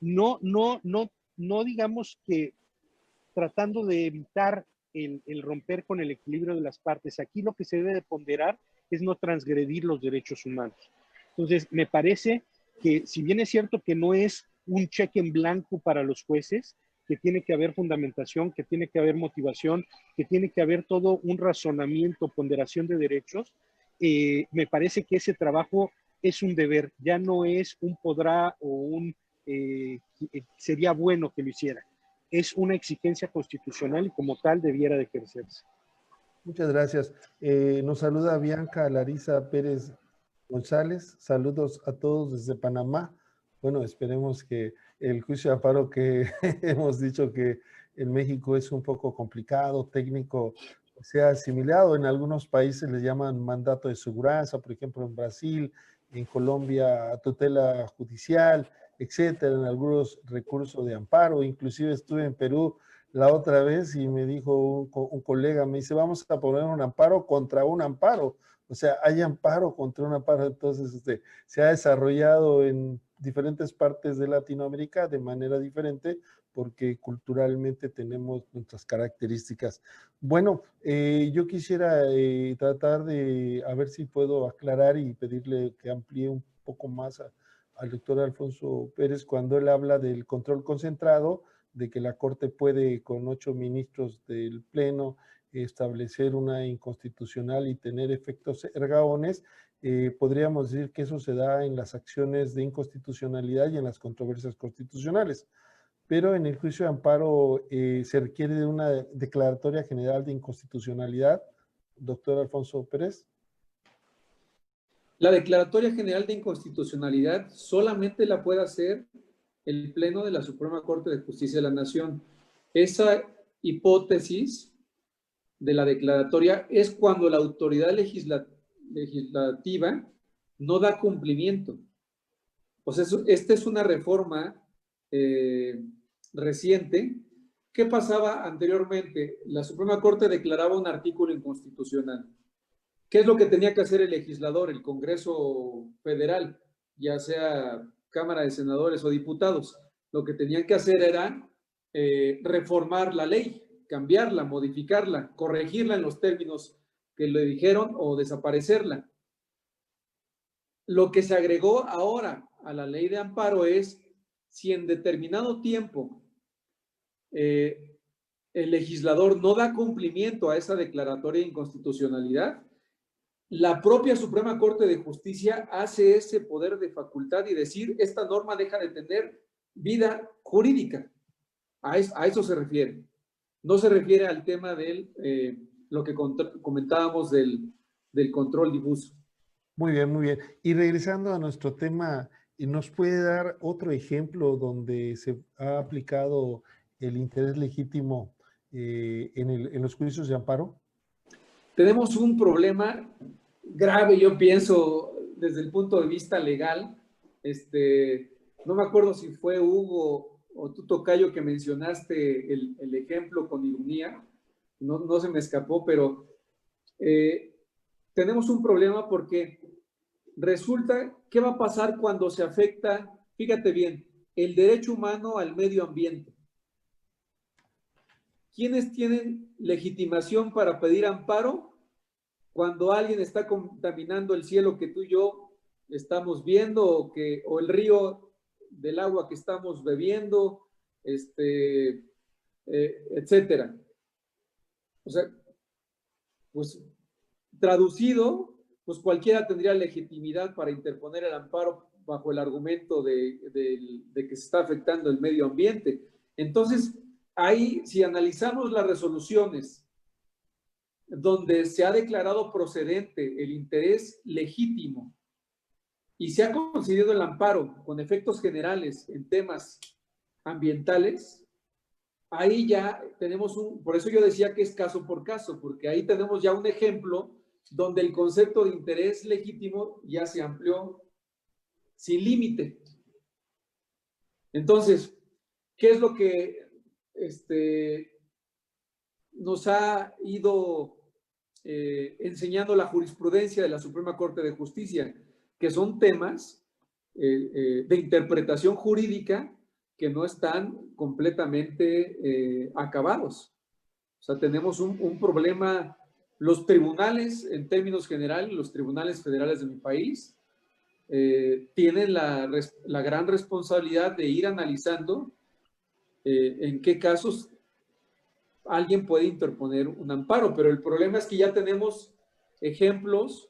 no digamos que tratando de evitar el romper con el equilibrio de las partes. Aquí lo que se debe de ponderar es no transgredir los derechos humanos. Entonces, me parece que si bien es cierto que no es un cheque en blanco para los jueces, que tiene que haber fundamentación, que tiene que haber motivación, que tiene que haber todo un razonamiento, ponderación de derechos, me parece que ese trabajo es un deber, ya no es un podrá o un sería bueno que lo hiciera. Es una exigencia constitucional y como tal debiera de ejercerse.
Muchas gracias. Nos saluda Bianca Larisa Pérez González. Saludos a todos desde Panamá. Bueno, esperemos que el juicio de amparo que hemos dicho que en México es un poco complicado, técnico, sea asimilado. En algunos países le llaman mandato de seguridad, por ejemplo en Brasil, en Colombia tutela judicial, etcétera, en algunos recursos de amparo. Inclusive estuve en Perú la otra vez y me dijo un colega, me dice, vamos a poner un amparo contra un amparo. O sea, hay amparo contra un amparo. Entonces, se ha desarrollado en diferentes partes de Latinoamérica de manera diferente porque culturalmente tenemos nuestras características. Bueno, yo quisiera tratar de, a ver si puedo aclarar y pedirle que amplíe un poco más al doctor Alfonso Pérez cuando él habla del control concentrado, de que la Corte puede, con 8 ministros del Pleno, establecer una inconstitucional y tener efectos ergaones. Podríamos decir que eso se da en las acciones de inconstitucionalidad y en las controversias constitucionales. Pero en el juicio de amparo se requiere de una declaratoria general de inconstitucionalidad, doctor Alfonso Pérez.
La declaratoria general de inconstitucionalidad solamente la puede hacer el Pleno de la Suprema Corte de Justicia de la Nación. Esa hipótesis de la declaratoria es cuando la autoridad legislativa no da cumplimiento. O sea, esta es una reforma reciente. ¿Qué pasaba anteriormente? La Suprema Corte declaraba un artículo inconstitucional. ¿Qué es lo que tenía que hacer el legislador, el Congreso Federal, ya sea Cámara de Senadores o diputados? Lo que tenían que hacer era reformar la ley, cambiarla, modificarla, corregirla en los términos que le dijeron o desaparecerla. Lo que se agregó ahora a la ley de amparo es si en determinado tiempo el legislador no da cumplimiento a esa declaratoria de inconstitucionalidad, la propia Suprema Corte de Justicia hace ese poder de facultad y decir, esta norma deja de tener vida jurídica. A eso se refiere. No se refiere al tema de lo que comentábamos del control difuso.
Muy bien, muy bien. Y regresando a nuestro tema, ¿nos puede dar otro ejemplo donde se ha aplicado el interés legítimo en los juicios de amparo?
tenemos un problema grave, yo pienso, desde el punto de vista legal. No me acuerdo si fue Hugo o tú, Tocayo, que mencionaste el ejemplo con ironía, no se me escapó, pero tenemos un problema porque resulta, ¿qué va a pasar cuando se afecta, fíjate bien, el derecho humano al medio ambiente? ¿Quiénes tienen legitimación para pedir amparo cuando alguien está contaminando el cielo que tú y yo estamos viendo, o el río del agua que estamos bebiendo, etcétera? O sea, pues traducido, pues cualquiera tendría legitimidad para interponer el amparo bajo el argumento de que se está afectando el medio ambiente. Entonces, ahí, si analizamos las resoluciones donde se ha declarado procedente el interés legítimo y se ha concedido el amparo con efectos generales en temas ambientales, ahí ya tenemos por eso yo decía que es caso por caso, porque ahí tenemos ya un ejemplo donde el concepto de interés legítimo ya se amplió sin límite. Entonces, ¿qué es lo que nos ha ido enseñando la jurisprudencia de la Suprema Corte de Justicia? Que son temas de interpretación jurídica que no están completamente acabados. O sea, tenemos un problema. Los tribunales, en términos generales, los tribunales federales de mi país, tienen la gran responsabilidad de ir analizando en qué casos alguien puede interponer un amparo, pero el problema es que ya tenemos ejemplos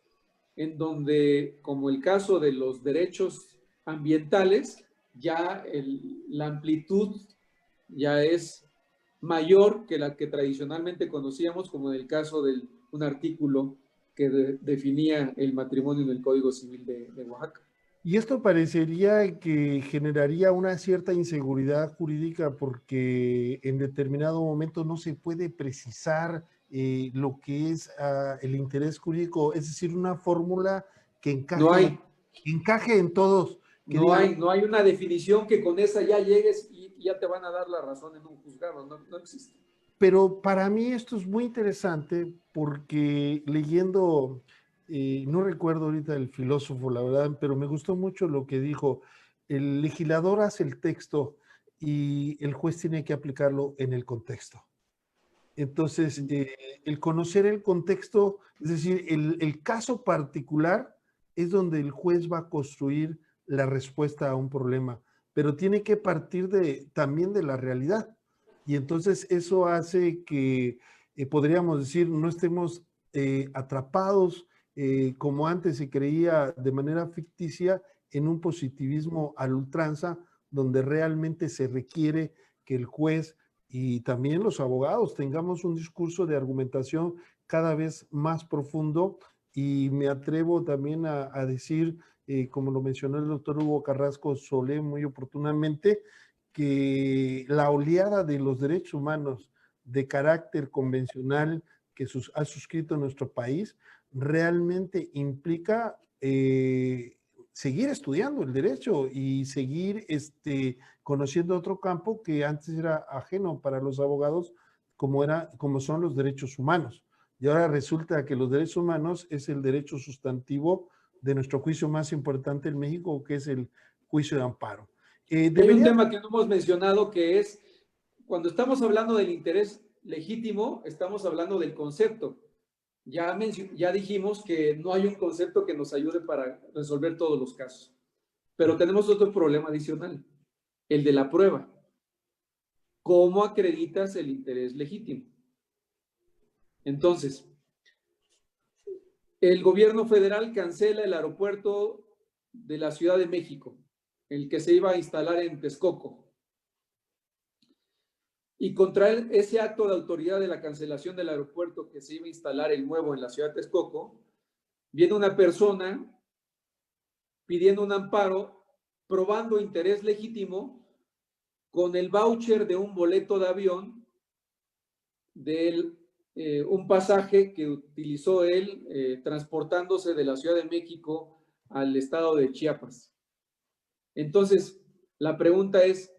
en donde, como el caso de los derechos ambientales, ya la amplitud ya es mayor que la que tradicionalmente conocíamos, como en el caso de un artículo que definía el matrimonio en el Código Civil de Oaxaca.
Y esto parecería que generaría una cierta inseguridad jurídica porque en determinado momento no se puede precisar lo que es el interés jurídico, es decir, una fórmula que encaje en todos.
No hay una definición que con esa ya llegues y ya te van a dar la razón en un juzgado, no existe.
Pero para mí esto es muy interesante porque leyendo, no recuerdo ahorita el filósofo, la verdad, pero me gustó mucho lo que dijo. El legislador hace el texto y el juez tiene que aplicarlo en el contexto. Entonces, el conocer el contexto, es decir, el caso particular es donde el juez va a construir la respuesta a un problema, pero tiene que partir también de la realidad. Y entonces eso hace que, podríamos decir, no estemos atrapados como antes se creía de manera ficticia en un positivismo a ultranza, donde realmente se requiere que el juez y también los abogados tengamos un discurso de argumentación cada vez más profundo. Y me atrevo también a decir, como lo mencionó el doctor Hugo Carrasco Solé muy oportunamente, que la oleada de los derechos humanos de carácter convencional que ha suscrito nuestro país realmente implica seguir estudiando el derecho y seguir conociendo otro campo que antes era ajeno para los abogados, como son los derechos humanos. Y ahora resulta que los derechos humanos es el derecho sustantivo de nuestro juicio más importante en México, que es el juicio de amparo.
Hay un tema que no hemos mencionado, que es, cuando estamos hablando del interés legítimo, estamos hablando del concepto. Ya dijimos que no hay un concepto que nos ayude para resolver todos los casos. Pero tenemos otro problema adicional, el de la prueba. ¿Cómo acreditas el interés legítimo? Entonces, el gobierno federal cancela el aeropuerto de la Ciudad de México, el que se iba a instalar en Texcoco. Y contra ese acto de autoridad de la cancelación del aeropuerto que se iba a instalar el nuevo en la ciudad de Texcoco, viene una persona pidiendo un amparo, probando interés legítimo con el voucher de un boleto de avión del un pasaje que utilizó él transportándose de la Ciudad de México al estado de Chiapas. Entonces, la pregunta es,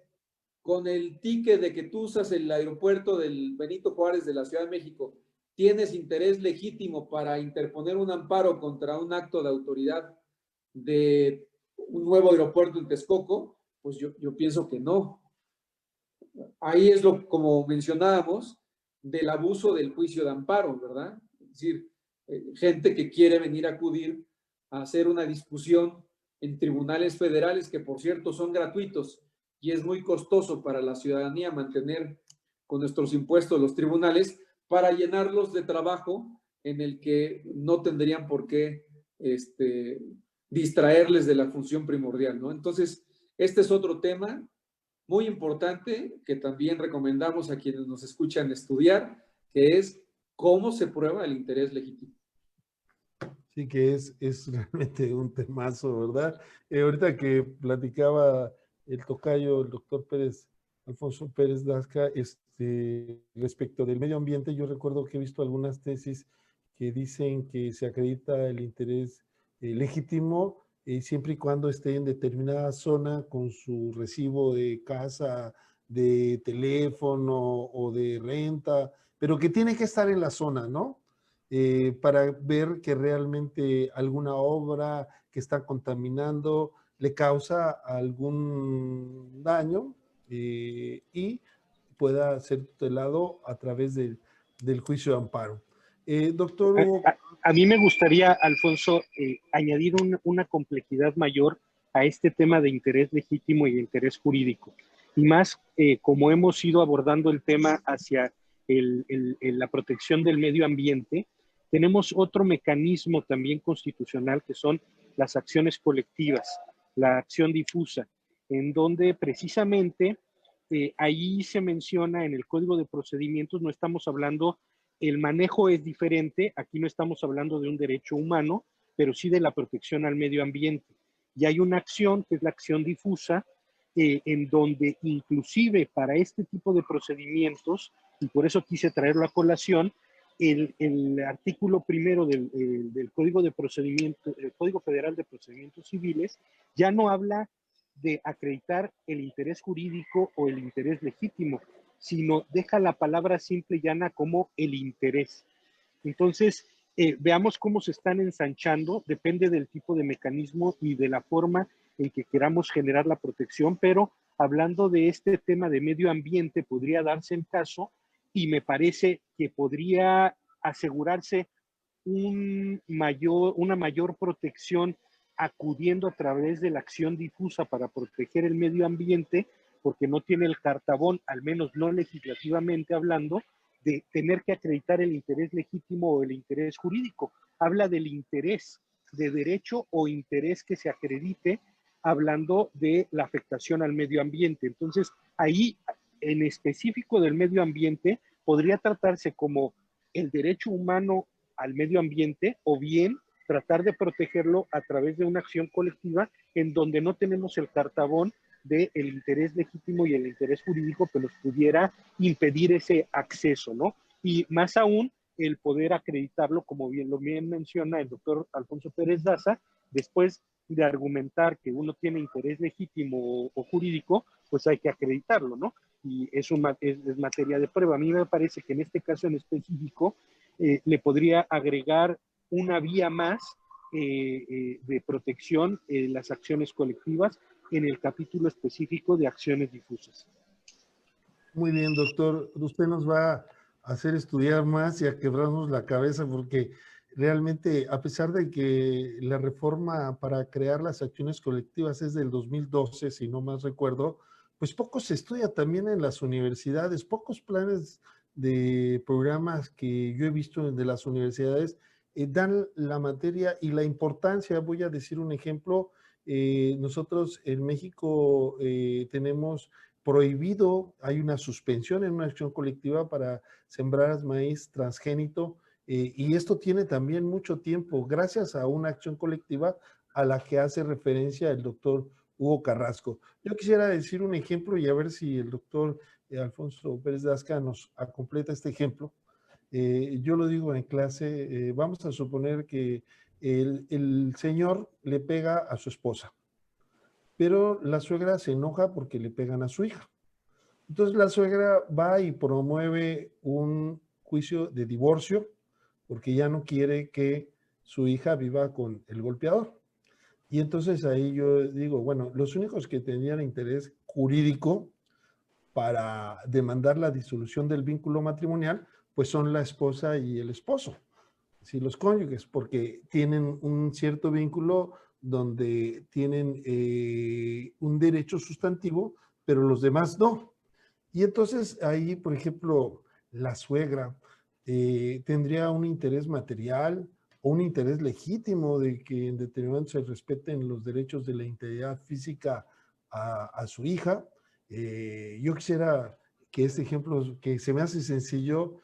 con el ticket de que tú usas el aeropuerto del Benito Juárez de la Ciudad de México, ¿tienes interés legítimo para interponer un amparo contra un acto de autoridad de un nuevo aeropuerto en Texcoco? Pues yo pienso que no. Ahí es lo, como mencionábamos, del abuso del juicio de amparo, ¿verdad? Es decir, gente que quiere venir a acudir a hacer una discusión en tribunales federales, que por cierto son gratuitos y es muy costoso para la ciudadanía mantener con nuestros impuestos los tribunales, para llenarlos de trabajo en el que no tendrían por qué distraerles de la función primordial, ¿no? Entonces, este es otro tema muy importante que también recomendamos a quienes nos escuchan estudiar, que es cómo se prueba el interés legítimo.
Sí, que es realmente un temazo, ¿verdad? Ahorita que platicaba el tocayo, el doctor Pérez, Alfonso Pérez Dasca, respecto del medio ambiente, yo recuerdo que he visto algunas tesis que dicen que se acredita el interés legítimo siempre y cuando esté en determinada zona con su recibo de casa, de teléfono o de renta, pero que tiene que estar en la zona, ¿no? Para ver que realmente alguna obra que está contaminando le causa algún daño y pueda ser tutelado a través del juicio de amparo. Doctor Hugo.
A mí me gustaría, Alfonso, añadir una complejidad mayor a este tema de interés legítimo y interés jurídico. Y más, como hemos ido abordando el tema hacia la protección del medio ambiente, tenemos otro mecanismo también constitucional que son las acciones colectivas, la acción difusa, en donde precisamente ahí se menciona en el Código de Procedimientos, no estamos hablando, el manejo es diferente, aquí no estamos hablando de un derecho humano, pero sí de la protección al medio ambiente. Y hay una acción, que es la acción difusa, en donde inclusive para este tipo de procedimientos, y por eso quise traerlo a colación, el artículo primero del Código de Procedimientos, el Código Federal de Procedimientos Civiles, ya no habla de acreditar el interés jurídico o el interés legítimo, sino deja la palabra simple y llana como el interés. Entonces, veamos cómo se están ensanchando, depende del tipo de mecanismo y de la forma en que queramos generar la protección, pero hablando de este tema de medio ambiente, podría darse el caso y me parece que podría asegurarse una mayor protección acudiendo a través de la acción difusa para proteger el medio ambiente, porque no tiene el cartabón, al menos no legislativamente hablando, de tener que acreditar el interés legítimo o el interés jurídico. Habla del interés de derecho o interés que se acredite hablando de la afectación al medio ambiente. Entonces, ahí, en específico del medio ambiente, podría tratarse como el derecho humano al medio ambiente o bien tratar de protegerlo a través de una acción colectiva en donde no tenemos el cartabón del interés legítimo y el interés jurídico que nos pudiera impedir ese acceso, ¿no? Y más aún, el poder acreditarlo, como bien lo menciona el doctor Alfonso Pérez Daza, después de argumentar que uno tiene interés legítimo o jurídico, pues hay que acreditarlo, ¿no? Y es materia de prueba. A mí me parece que en este caso en específico le podría agregar una vía más de protección en las acciones colectivas en el capítulo específico de acciones difusas.
Muy bien, doctor. Usted nos va a hacer estudiar más y a quebrarnos la cabeza porque realmente, a pesar de que la reforma para crear las acciones colectivas es del 2012, si no más recuerdo, pues poco se estudia también en las universidades, pocos planes de programas que yo he visto de las universidades dan la materia y la importancia. Voy a decir un ejemplo. Nosotros en México tenemos prohibido, hay una suspensión en una acción colectiva para sembrar maíz transgénito y esto tiene también mucho tiempo gracias a una acción colectiva a la que hace referencia el doctor Hugo Carrasco. Yo quisiera decir un ejemplo y a ver si el doctor Alfonso Pérez Dasca nos completa este ejemplo. Yo lo digo en clase, vamos a suponer que el señor le pega a su esposa, pero la suegra se enoja porque le pegan a su hija. Entonces la suegra va y promueve un juicio de divorcio porque ya no quiere que su hija viva con el golpeador. Y entonces ahí yo digo, bueno, los únicos que tenían interés jurídico para demandar la disolución del vínculo matrimonial, pues son la esposa y el esposo, ¿sí? Los cónyuges, porque tienen un cierto vínculo donde tienen un derecho sustantivo, pero los demás no. Y entonces ahí, por ejemplo, la suegra tendría un interés material o un interés legítimo de que en determinado se respeten los derechos de la integridad física a su hija. Yo quisiera que este ejemplo, que se me hace sencillo,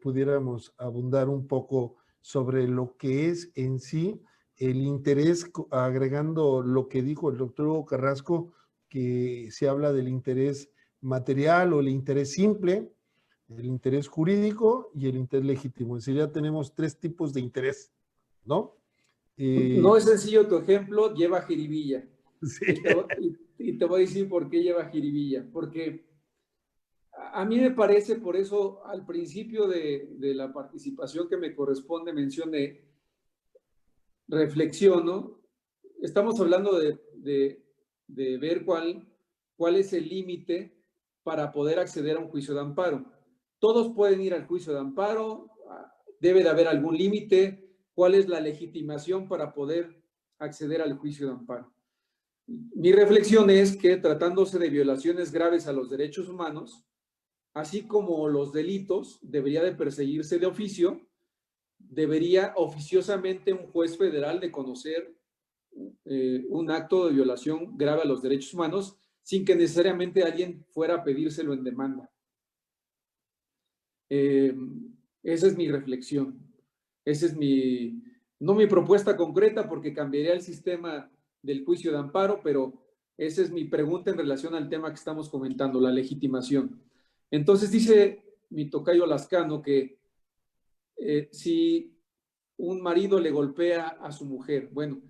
pudiéramos abundar un poco sobre lo que es en sí el interés, agregando lo que dijo el doctor Hugo Carrasco, que se habla del interés material o el interés simple, el interés jurídico y el interés legítimo. Es decir, ya tenemos 3 tipos de interés, ¿no?
No es sencillo tu ejemplo, lleva jiribilla.
Sí.
Y te voy a decir por qué lleva jiribilla. Porque a mí me parece, por eso al principio de la participación que me corresponde mencioné, reflexiono, estamos hablando de ver cuál es el límite para poder acceder a un juicio de amparo. Todos pueden ir al juicio de amparo, debe de haber algún límite, cuál es la legitimación para poder acceder al juicio de amparo. Mi reflexión es que tratándose de violaciones graves a los derechos humanos, así como los delitos, debería de perseguirse de oficio, debería oficiosamente un juez federal de conocer un acto de violación grave a los derechos humanos sin que necesariamente alguien fuera a pedírselo en demanda. Esa es mi reflexión. Esa es no mi propuesta concreta porque cambiaría el sistema del juicio de amparo, pero esa es mi pregunta en relación al tema que estamos comentando, la legitimación. Entonces dice mi tocayo Lascano que si un marido le golpea a su mujer, bueno,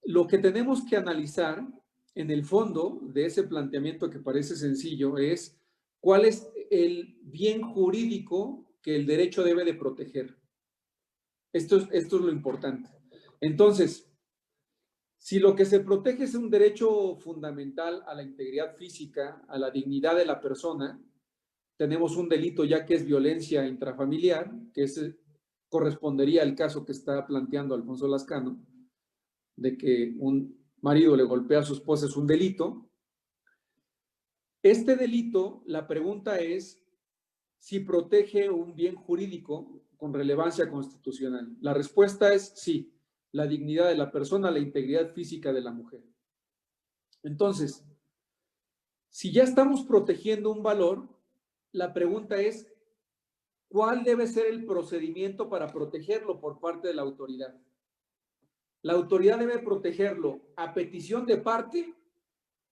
lo que tenemos que analizar en el fondo de ese planteamiento que parece sencillo es cuál es el bien jurídico que el derecho debe de proteger. Esto es lo importante. Entonces, si lo que se protege es un derecho fundamental a la integridad física, a la dignidad de la persona, tenemos un delito ya que es violencia intrafamiliar, que correspondería al caso que está planteando Alfonso Lascano, de que un marido le golpea a su esposa, es un delito. Este delito, la pregunta es si protege un bien jurídico con relevancia constitucional. La respuesta es sí, la dignidad de la persona, la integridad física de la mujer. Entonces, si ya estamos protegiendo un valor, la pregunta es, ¿cuál debe ser el procedimiento para protegerlo por parte de la autoridad? ¿La autoridad debe protegerlo a petición de parte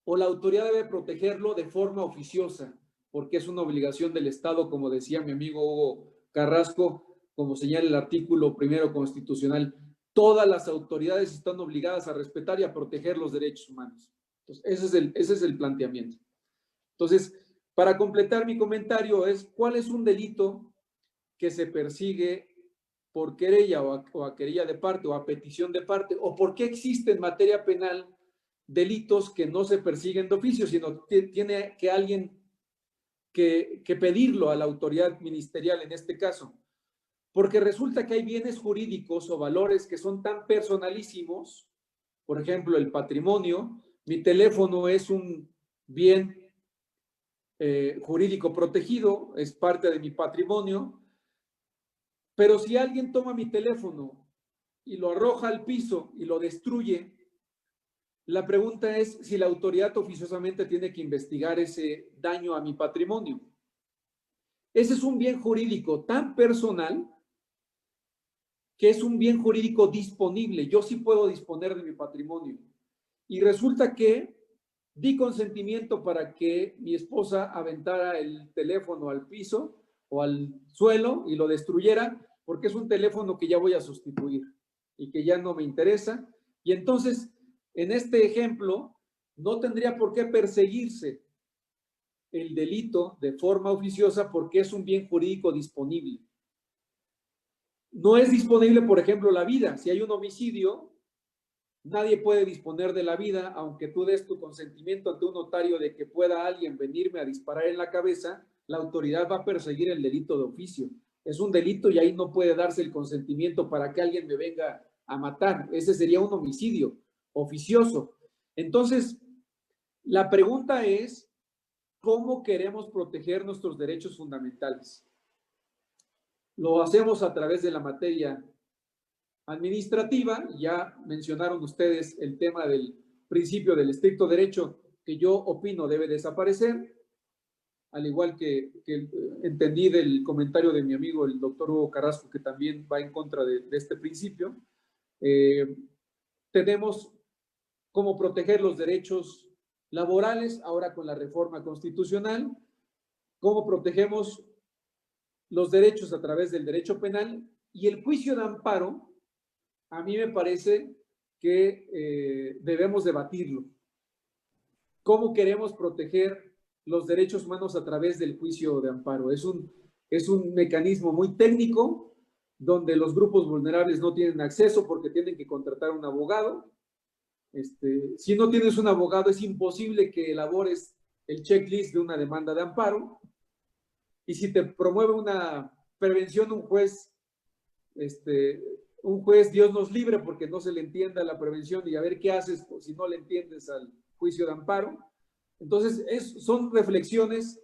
o la autoridad debe protegerlo de forma oficiosa? Porque es una obligación del Estado, como decía mi amigo Hugo Carrasco, como señala el artículo 1 constitucional. Todas las autoridades están obligadas a respetar y a proteger los derechos humanos. Entonces, ese es el planteamiento. Entonces, para completar mi comentario ¿cuál es un delito que se persigue por querella o a querella de parte o a petición de parte? ¿O por qué existe en materia penal delitos que no se persiguen de oficio, sino tiene que alguien que pedirlo a la autoridad ministerial en este caso? Porque resulta que hay bienes jurídicos o valores que son tan personalísimos, por ejemplo, el patrimonio. Mi teléfono es un bien jurídico protegido, es parte de mi patrimonio, pero si alguien toma mi teléfono y lo arroja al piso y lo destruye, la pregunta es si la autoridad oficiosamente tiene que investigar ese daño a mi patrimonio. Ese es un bien jurídico tan personal que es un bien jurídico disponible. Yo sí puedo disponer de mi patrimonio. Y resulta que di consentimiento para que mi esposa aventara el teléfono al piso o al suelo y lo destruyera, porque es un teléfono que ya voy a sustituir y que ya no me interesa. Y entonces, en este ejemplo, no tendría por qué perseguirse el delito de forma oficiosa porque es un bien jurídico disponible. No es disponible, por ejemplo, la vida. Si hay un homicidio, nadie puede disponer de la vida, aunque tú des tu consentimiento ante un notario de que pueda alguien venirme a disparar en la cabeza, la autoridad va a perseguir el delito de oficio. Es un delito y ahí no puede darse el consentimiento para que alguien me venga a matar. Ese sería un homicidio oficioso. Entonces, la pregunta es, ¿cómo queremos proteger nuestros derechos fundamentales? Lo hacemos a través de la materia administrativa. Ya mencionaron ustedes el tema del principio del estricto derecho, que yo opino debe desaparecer, al igual que entendí del comentario de mi amigo el doctor Hugo Carrasco, que también va en contra de este principio. Tenemos cómo proteger los derechos laborales, ahora con la reforma constitucional, cómo protegemos los derechos a través del derecho penal, y el juicio de amparo, a mí me parece que debemos debatirlo. ¿Cómo queremos proteger los derechos humanos a través del juicio de amparo? Es un mecanismo muy técnico donde los grupos vulnerables no tienen acceso porque tienen que contratar un abogado. Si no tienes un abogado, es imposible que elabores el checklist de una demanda de amparo. Y si te promueve una prevención un juez, Dios nos libre porque no se le entienda la prevención, y a ver qué haces si no le entiendes al juicio de amparo. Entonces, son reflexiones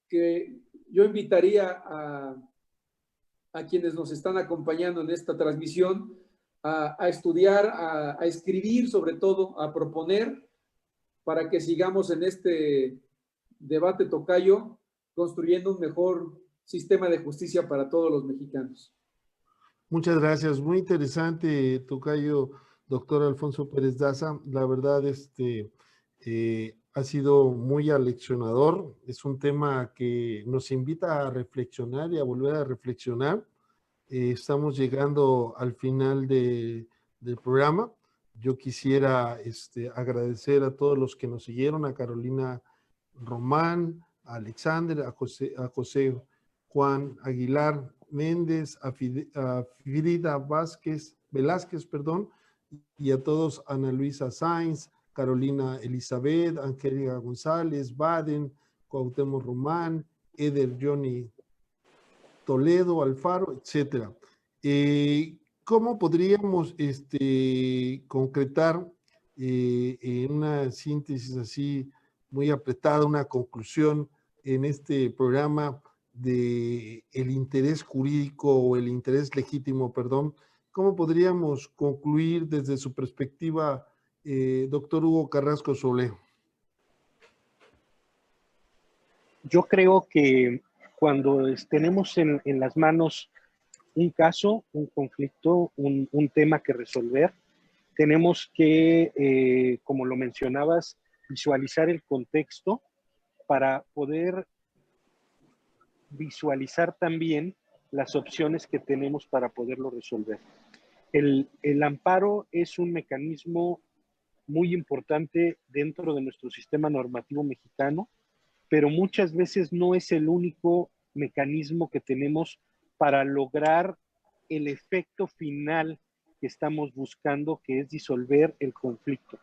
que yo invitaría a quienes nos están acompañando en esta transmisión a estudiar, a escribir, sobre todo, a proponer, para que sigamos en este debate, tocayo, construyendo un mejor sistema de justicia para todos los mexicanos.
Muchas gracias. Muy interesante, tocayo, doctor Alfonso Pérez Daza. La verdad, ha sido muy aleccionador. Es un tema que nos invita a reflexionar y a volver a reflexionar. Estamos llegando al final del programa. Yo quisiera agradecer a todos los que nos siguieron, a Carolina Román, a Alexander, a José Juan Aguilar Méndez, a Frida Velázquez, perdón, y a todos, Ana Luisa Sainz, Carolina Elizabeth, Angélica González, Baden, Cuauhtémoc Román, Eder Johnny Toledo, Alfaro, etcétera. ¿Cómo podríamos concretar en una síntesis así muy apretada, una conclusión en este programa de el interés jurídico o el interés legítimo, perdón? ¿Cómo podríamos concluir desde su perspectiva, doctor Hugo Carrasco Solé?
Yo creo que cuando tenemos en las manos un caso, un conflicto, un tema que resolver, tenemos que, como lo mencionabas, visualizar el contexto para poder visualizar también las opciones que tenemos para poderlo resolver. El amparo es un mecanismo muy importante dentro de nuestro sistema normativo mexicano, pero muchas veces no es el único mecanismo que tenemos para lograr el efecto final que estamos buscando, que es disolver el conflicto.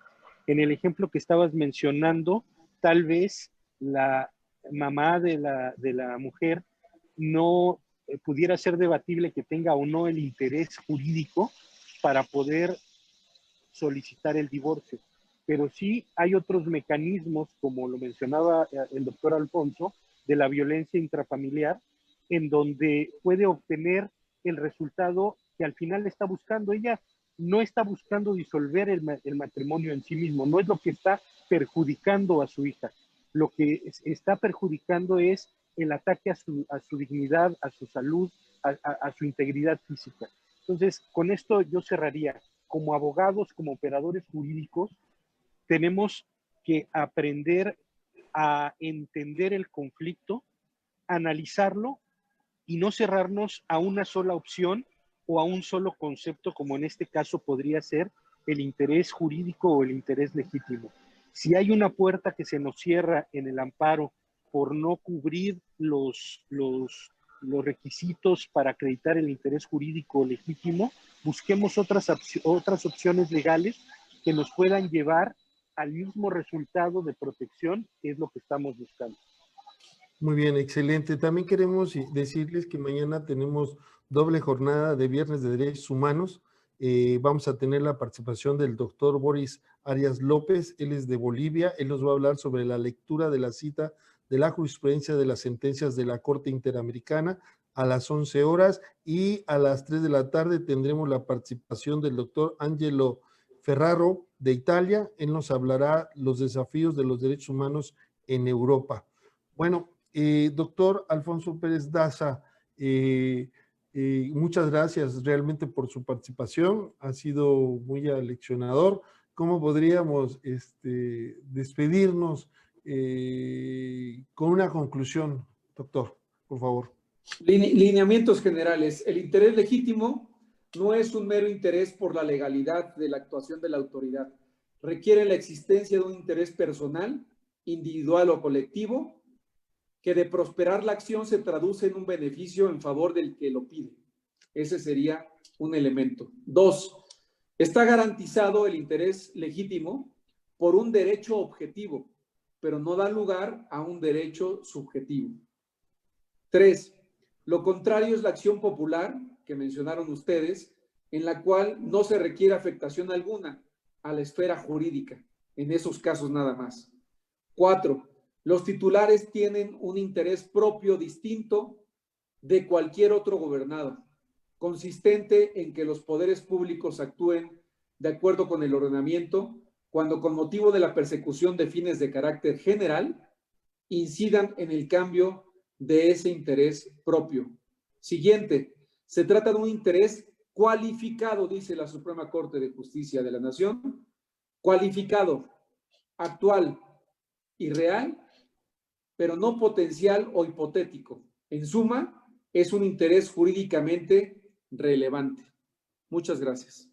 En el ejemplo que estabas mencionando, tal vez la mamá de la mujer no pudiera ser debatible que tenga o no el interés jurídico para poder solicitar el divorcio. Pero sí hay otros mecanismos, como lo mencionaba el doctor Alfonso, de la violencia intrafamiliar, en donde puede obtener el resultado que al final está buscando. Ella no está buscando disolver el matrimonio en sí mismo, no es lo que está perjudicando a su hija. Lo que está perjudicando es el ataque a su dignidad, a su salud, a su integridad física. Entonces, con esto yo cerraría. Como abogados, como operadores jurídicos, tenemos que aprender a entender el conflicto, analizarlo y no cerrarnos a una sola opción o a un solo concepto, como en este caso podría ser el interés jurídico o el interés legítimo. Si hay una puerta que se nos cierra en el amparo por no cubrir los requisitos para acreditar el interés jurídico o legítimo, busquemos otras opciones legales que nos puedan llevar al mismo resultado de protección, que es lo que estamos buscando.
Muy bien, excelente. También queremos decirles que mañana tenemos doble jornada de Viernes de Derechos Humanos. Vamos a tener la participación del doctor Boris Arias López, él es de Bolivia, él nos va a hablar sobre la lectura de la cita de la jurisprudencia de las sentencias de la Corte Interamericana a las 11 horas, y a las 3 de la tarde tendremos la participación del doctor Angelo Ferraro de Italia. Él nos hablará los desafíos de los derechos humanos en Europa. Bueno, doctor Alfonso Pérez Daza, muchas gracias realmente por su participación, ha sido muy aleccionador. ¿Cómo podríamos despedirnos con una conclusión, doctor, por favor?
Lineamientos generales. El interés legítimo no es un mero interés por la legalidad de la actuación de la autoridad. Requiere la existencia de un interés personal, individual o colectivo, que de prosperar la acción se traduce en un beneficio en favor del que lo pide. Ese sería un elemento. 2. Está garantizado el interés legítimo por un derecho objetivo, pero no da lugar a un derecho subjetivo. 3. Lo contrario es la acción popular, que mencionaron ustedes, en la cual no se requiere afectación alguna a la esfera jurídica, en esos casos nada más. 4. Los titulares tienen un interés propio distinto de cualquier otro gobernado, consistente en que los poderes públicos actúen de acuerdo con el ordenamiento cuando, con motivo de la persecución de fines de carácter general, incidan en el cambio de ese interés propio. Siguiente, se trata de un interés cualificado, dice la Suprema Corte de Justicia de la Nación, cualificado, actual y real, pero no potencial o hipotético. En suma, es un interés jurídicamente relevante. Muchas gracias.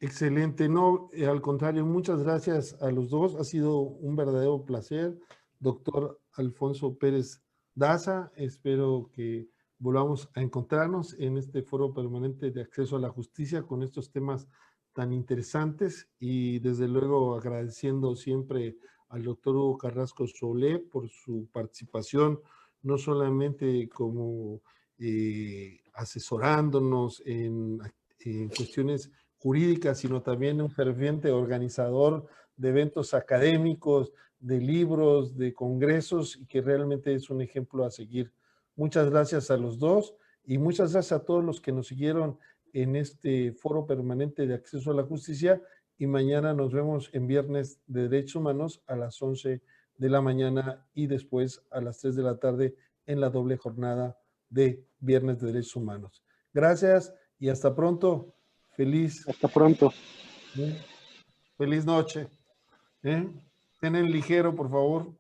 Excelente, no, al contrario, muchas gracias a los dos, ha sido un verdadero placer, doctor Alfonso Pérez Daza. Espero que volvamos a encontrarnos en este foro permanente de acceso a la justicia con estos temas tan interesantes, y desde luego agradeciendo siempre al doctor Hugo Carrasco Solé por su participación, no solamente como asesorándonos en cuestiones jurídicas, sino también un ferviente organizador de eventos académicos, de libros, de congresos, y que realmente es un ejemplo a seguir. Muchas gracias a los dos y muchas gracias a todos los que nos siguieron en este foro permanente de acceso a la justicia, y mañana nos vemos en Viernes de Derechos Humanos a las 11 de la mañana y después a las 3 de la tarde en la doble jornada de Viernes de Derechos Humanos. Gracias y hasta pronto.
Hasta pronto.
Feliz noche. Tienen ligero, por favor.